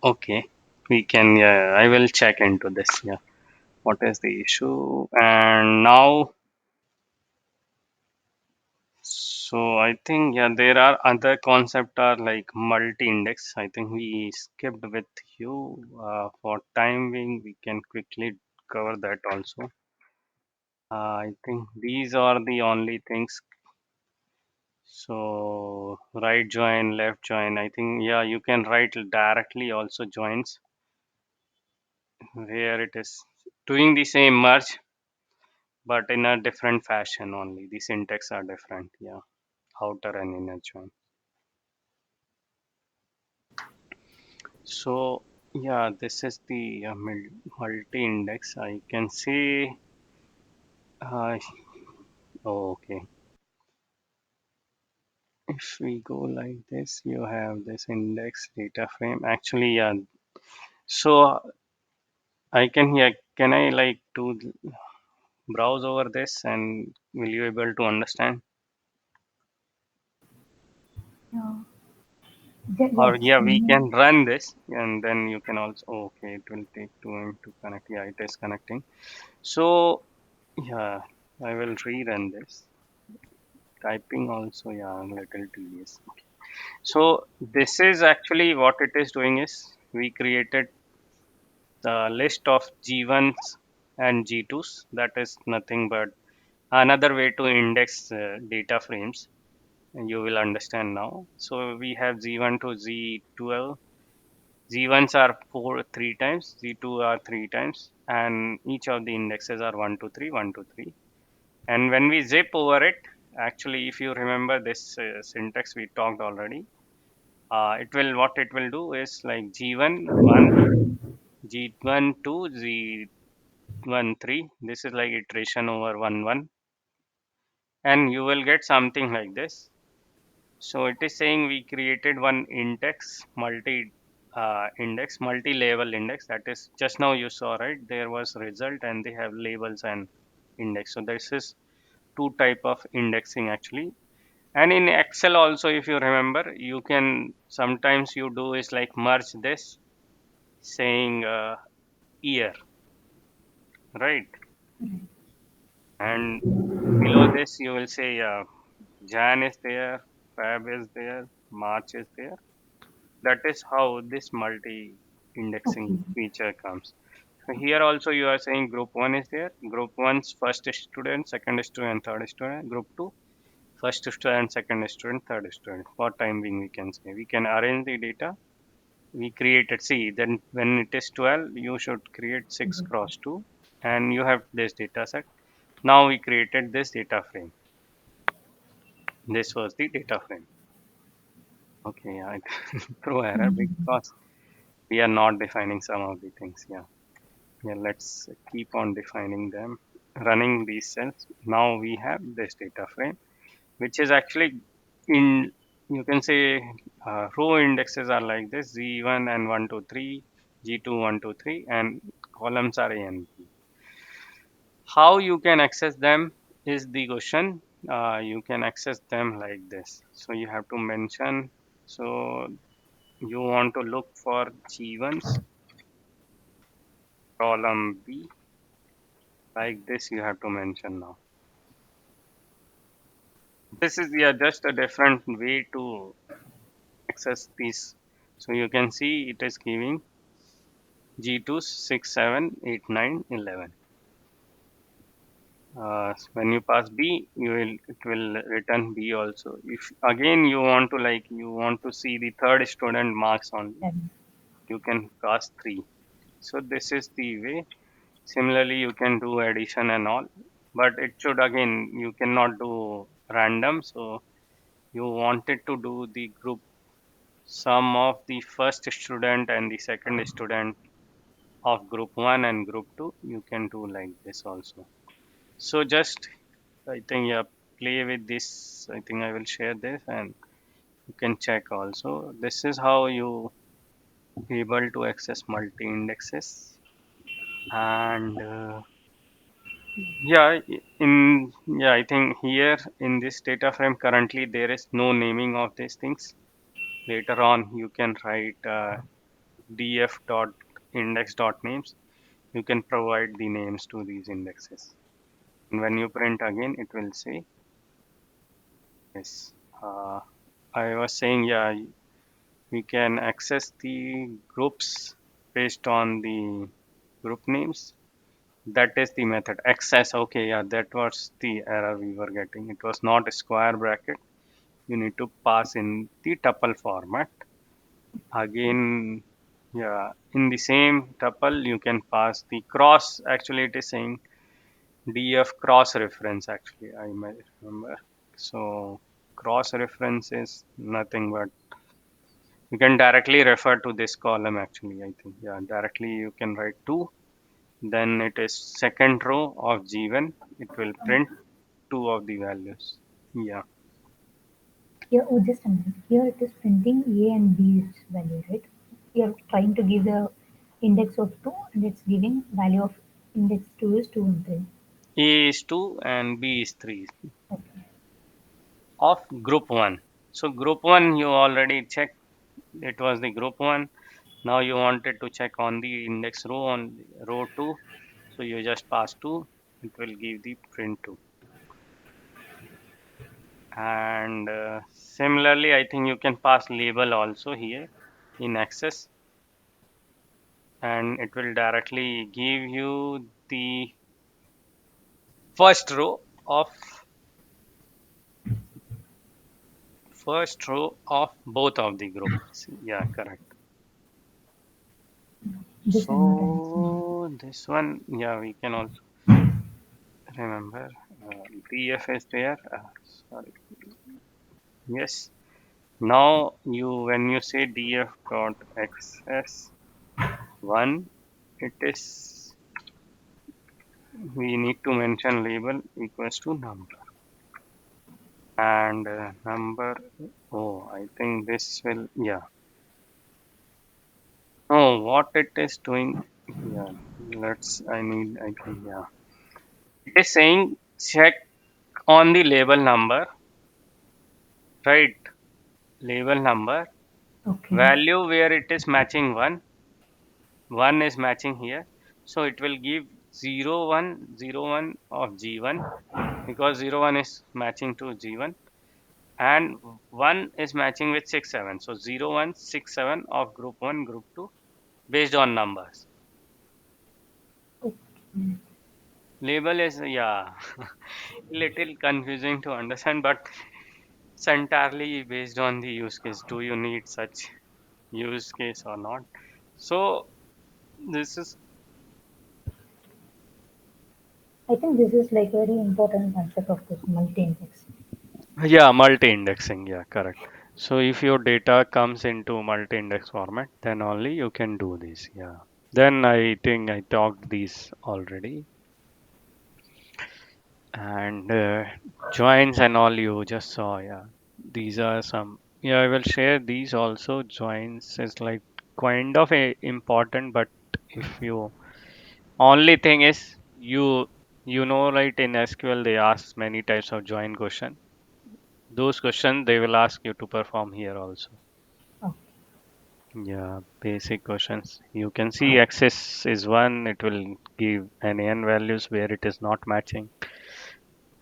Okay. We can. Yeah, I will check into this. Yeah. What is the issue? And now, so I think yeah, there are other concept are like multi-index. I think we skipped with you. For time being, we can quickly cover that also. I think these are the only things. So right join, left join. I think yeah, you can write directly also joins where it is doing the same merge, but in a different fashion only. The syntax are different. Yeah, outer and inner join. So yeah, this is the multi-index. I can see. Uh, oh, okay. If we go like this, you have this index data frame. Actually, yeah. So I can yeah. Can I like do browse over this and will you able to understand? Yeah. Or Yes. yeah, we can run this and then you can also okay, it will take 2 M to connect. Yeah, it is connecting. So yeah, I will rerun this. Typing also, yeah, little tedious. So this is actually what it is doing is we created the list of G1s and G2s. That is nothing but another way to index data frames. And you will understand now. So we have Z1 to Z12. Z1s are three times, Z2 are three times, and each of the indexes are 1 to 3, 1 to 3. And when we zip over it, actually, if you remember this syntax we talked already, it will what it will do is like G1 1, G1 2, Z1 3. This is like iteration over 1 1. and you will get something like this. So it is saying we created one index, multi-level index. That is just now you saw, right? There was result and they have labels and index. So this is two type of indexing actually. And in Excel also, if you remember, you can sometimes you do is like merge this saying year, right? And below this you will say Jan is there, Feb is there, March is there. That is how this Okay. multi-indexing feature comes. So here also you are saying group 1 is there, group 1's first student, second student, third student, group 2, first student, second student, third student. For time being we can say, we can arrange the data. We created, see, then when it is 12, you should create 6 cross 2 and you have this data set. Now we created this data frame. This was the data frame. Okay, I throw error because we are not defining some of the things. Yeah, let's keep on defining them, running these cells. Now we have this data frame, which is actually in, you can say row indexes are like this, Z1 and 1, 2, 3, G2, 1, 2, 3, and columns are A and B. How you can access them is the question. You can access them like this. So you have to mention, so you want to look for G1s, column B, like this you have to mention now. This is, yeah, just a different way to access these. So you can see it is giving G2 6, 7, 8, 9, 11. When you pass B, it will return B also. If again you want to, like, you want to see the third student marks only, you can pass 3. So this is the way. Similarly, you can do addition and all, but it should, again, you cannot do random. So you wanted to do the group sum of the first student and the second student of group 1 and group 2, you can do like this also. So just, I think, yeah, play with this. I think I will share this and you can check also. This is how you able to access multi indexes. And yeah, I think here in this data frame currently there is no naming of these things. Later on you can write df dot index dot names. You can provide the names to these indexes. And when you print again, it will say yes. Uh, I was saying, yeah, we can access the groups based on the group names. That is the method. Access. Okay, yeah, that was the error we were getting. It was not a square bracket. You need to pass in the tuple format. Again, yeah, in the same tuple, you can pass the cross. Actually, it is saying DF cross reference. Actually, I might remember. So cross reference is nothing but you can directly refer to this column. Actually, I think, yeah, directly you can write 2. Then it is second row of G1. It will print 2 of the values. Yeah. Here, oh, just a minute. Here it is printing A and B's value, right? You're trying to give the index of 2 and it's giving value of index 2 is 2 and 3. A is 2 and B is 3 Okay. of group 1. So group 1 you already checked. It was the group 1. Now you wanted to check on the index row on row 2. So you just pass 2. It will give the print 2. And similarly, I think you can pass label also here in access, and it will directly give you the first row of both of the groups. Yeah, correct. This I'm not understanding. So this one, yeah, we can also remember df is there. Sorry. Yes. Now you, when you say df dot access 1, it is, we need to mention label equals to number. and number. Oh, I think this will, yeah. Oh, what it is doing here. I think, yeah. It is saying check on the label number, right? Label number, Okay. value where it is matching 1. 1 is matching here. So it will give 0 1 0 1 of G1 because 0 1 is matching to G1 and 1 is matching with 6 7. So 0 1 6 7 of group 1, group 2 based on numbers. Okay. Label is, yeah, little confusing to understand, but it's entirely based on the use case. Do you need such use case or not? So this is, I think this is like very important concept of this multi-index. yeah, multi-indexing. Yeah, correct. So if your data comes into multi-index format, then only you can do this. Yeah. Then I think I talked these already. And joins and all you just saw. Yeah. These are some. Yeah, I will share these also. Joins is like kind of a important, but if you only thing is you know right in SQL they ask many types of join question. Those questions they will ask you to perform here also. Oh, Yeah, basic questions. You can see access is one, it will give any n values where it is not matching.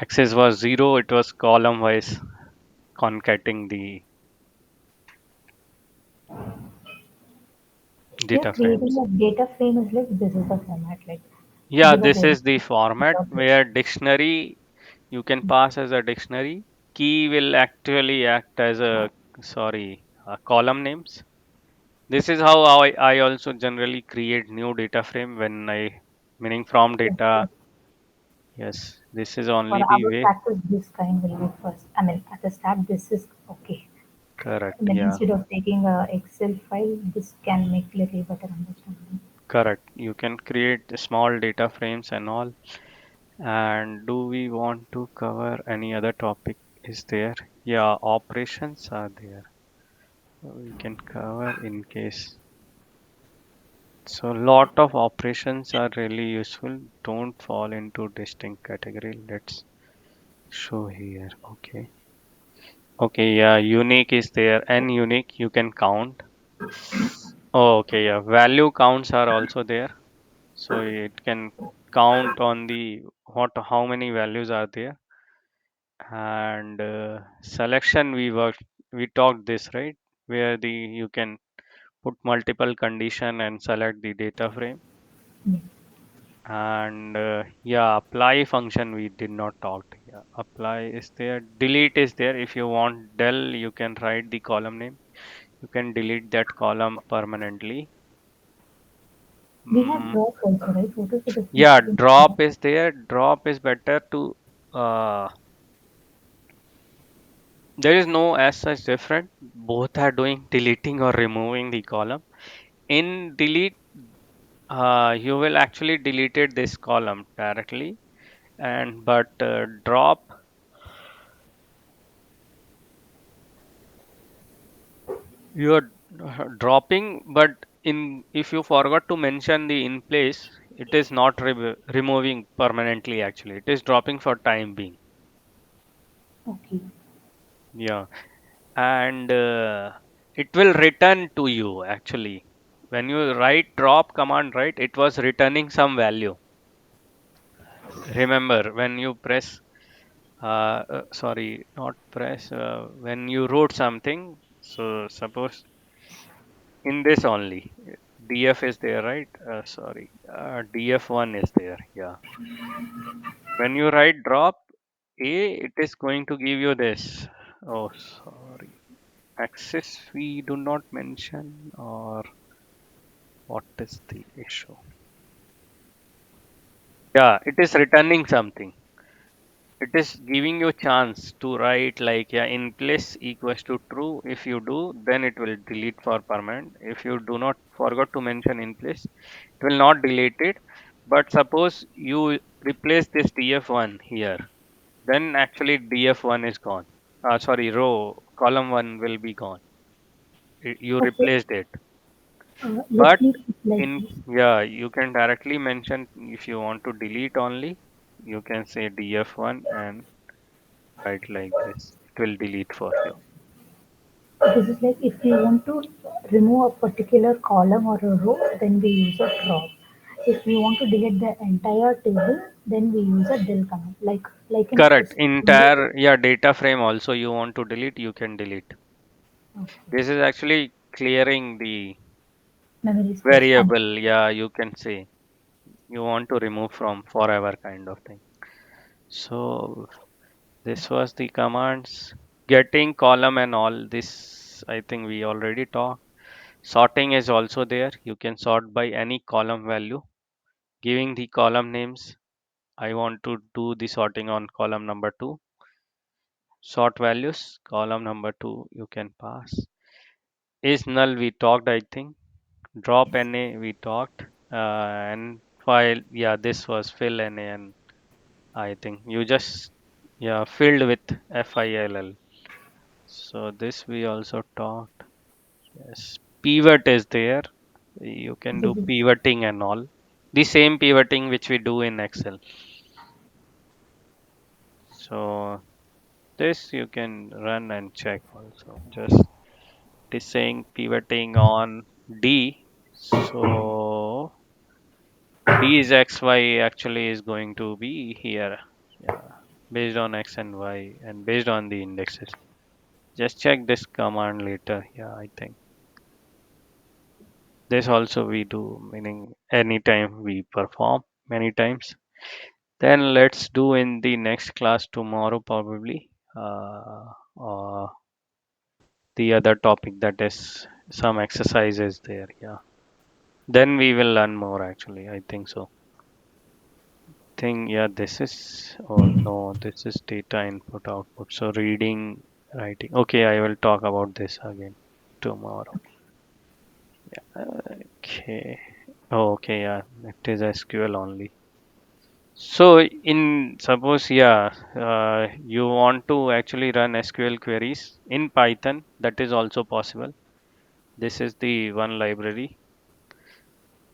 Access was 0, it was column wise concatenating the here data creating frames. a data frame is like this is the format, like Yeah, give a this data is the format without this. where dictionary you can pass as a dictionary. Key will actually act as a, sorry, column names. This is how I also generally create new data frame when I, meaning from Okay. data. Yes, this is For only the our way. practice, this kind will be first. I mean, at the start, this is okay. Correct. And then Yeah, instead of taking a Excel file, this can make little better understanding. correct. You can create the small data frames and all. And do we want to cover any other topic? Is there? Yeah, operations are there. We can cover in case. So lot of operations are really useful. Don't fall into distinct category. Let's show here. Okay. Okay, yeah, unique is there and unique you can count. Oh, okay, yeah. Value counts are also there. So it can count on the what how many values are there. And selection we talked this right where the you can put multiple condition and select the data frame. Yeah. And yeah, apply function we did not talk. Yeah, apply is there, delete is there. If you want del you can write the column name, you can delete that column permanently. We have mm, drop also, right? What is the difference yeah, between drop? drop is there. Drop is better to there is no as such different, both are doing deleting or removing the column. In delete you will actually deleted this column directly, and but drop you are dropping, but in if you forgot to mention the in place, it is not removing permanently. Actually, it is dropping for time being. Okay. Yeah, and it will return to you actually when you write drop command, right? It was returning some value. Remember when you press sorry, not press, when you wrote something, so suppose in this only df is there, right? Sorry, df1 is there. Yeah, when you write drop a, it is going to give you this. Oh, sorry, access we do not mention, or what is the issue? Yeah, it is returning something. It is giving you chance to write like, yeah, in place equals to true. If you do, then it will delete for permanent. If you do not forgot to mention in place, it will not delete it. But suppose you replace this df1 here, then actually df1 is gone. sorry, row, column 1 will be gone. You Okay, replaced it. let But me put like in, this. yeah, you can directly mention if you want to delete only, you can say df1 and write like this. It will delete for you. This is like if we want to remove a particular column or a row, then we use a drop. If we want to delete the entire table, then we use a del command. Like in Correct. Windows. Entire, yeah, data frame also you want to delete, you can delete. Okay. This is actually clearing the Memory space. variable. Yeah, you can say you want to remove from forever kind of thing. So this was the commands. Getting column and all this, I think we already talked. Sorting is also there. You can sort by any column value. Giving the column names. I want to do the sorting on column number 2. Sort values. Column number 2 you can pass. Is null we talked, I think. Drop Yes. NA we talked. And file, yeah, this was fill NA, and I think you just, yeah, filled with FILL. So this we also talked. Yes. Pivot is there. You can This do is pivoting and all. The same pivoting which we do in Excel. So this you can run and check also. Just it is saying pivoting on D. So D is X, Y actually is going to be here. Yeah. Based on X and Y and based on the indexes. Just check this command later. Yeah, I think. This also we do, meaning anytime we perform many times. Then let's do in the next class tomorrow probably. The other topic that is some exercises there. Yeah. Then we will learn more actually. I think so. Think, yeah, this is, oh no, this is data input output. So reading, writing. Okay, I will talk about this again tomorrow. Okay. Oh, okay, yeah, it is SQL only. So in suppose, yeah, you want to actually run SQL queries in Python, that is also possible. This is the one library.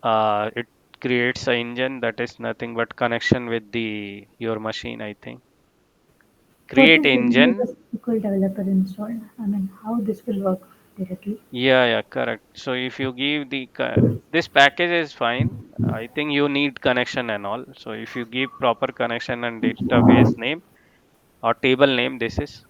It creates an engine that is nothing but connection with the your machine, I think. for Create this we need a engine. SQL developer installed. I mean, how this will work directly? Yeah, yeah, correct. So if you give the this package is fine. I think you need connection and all. So if you give proper connection and database name or table name, this is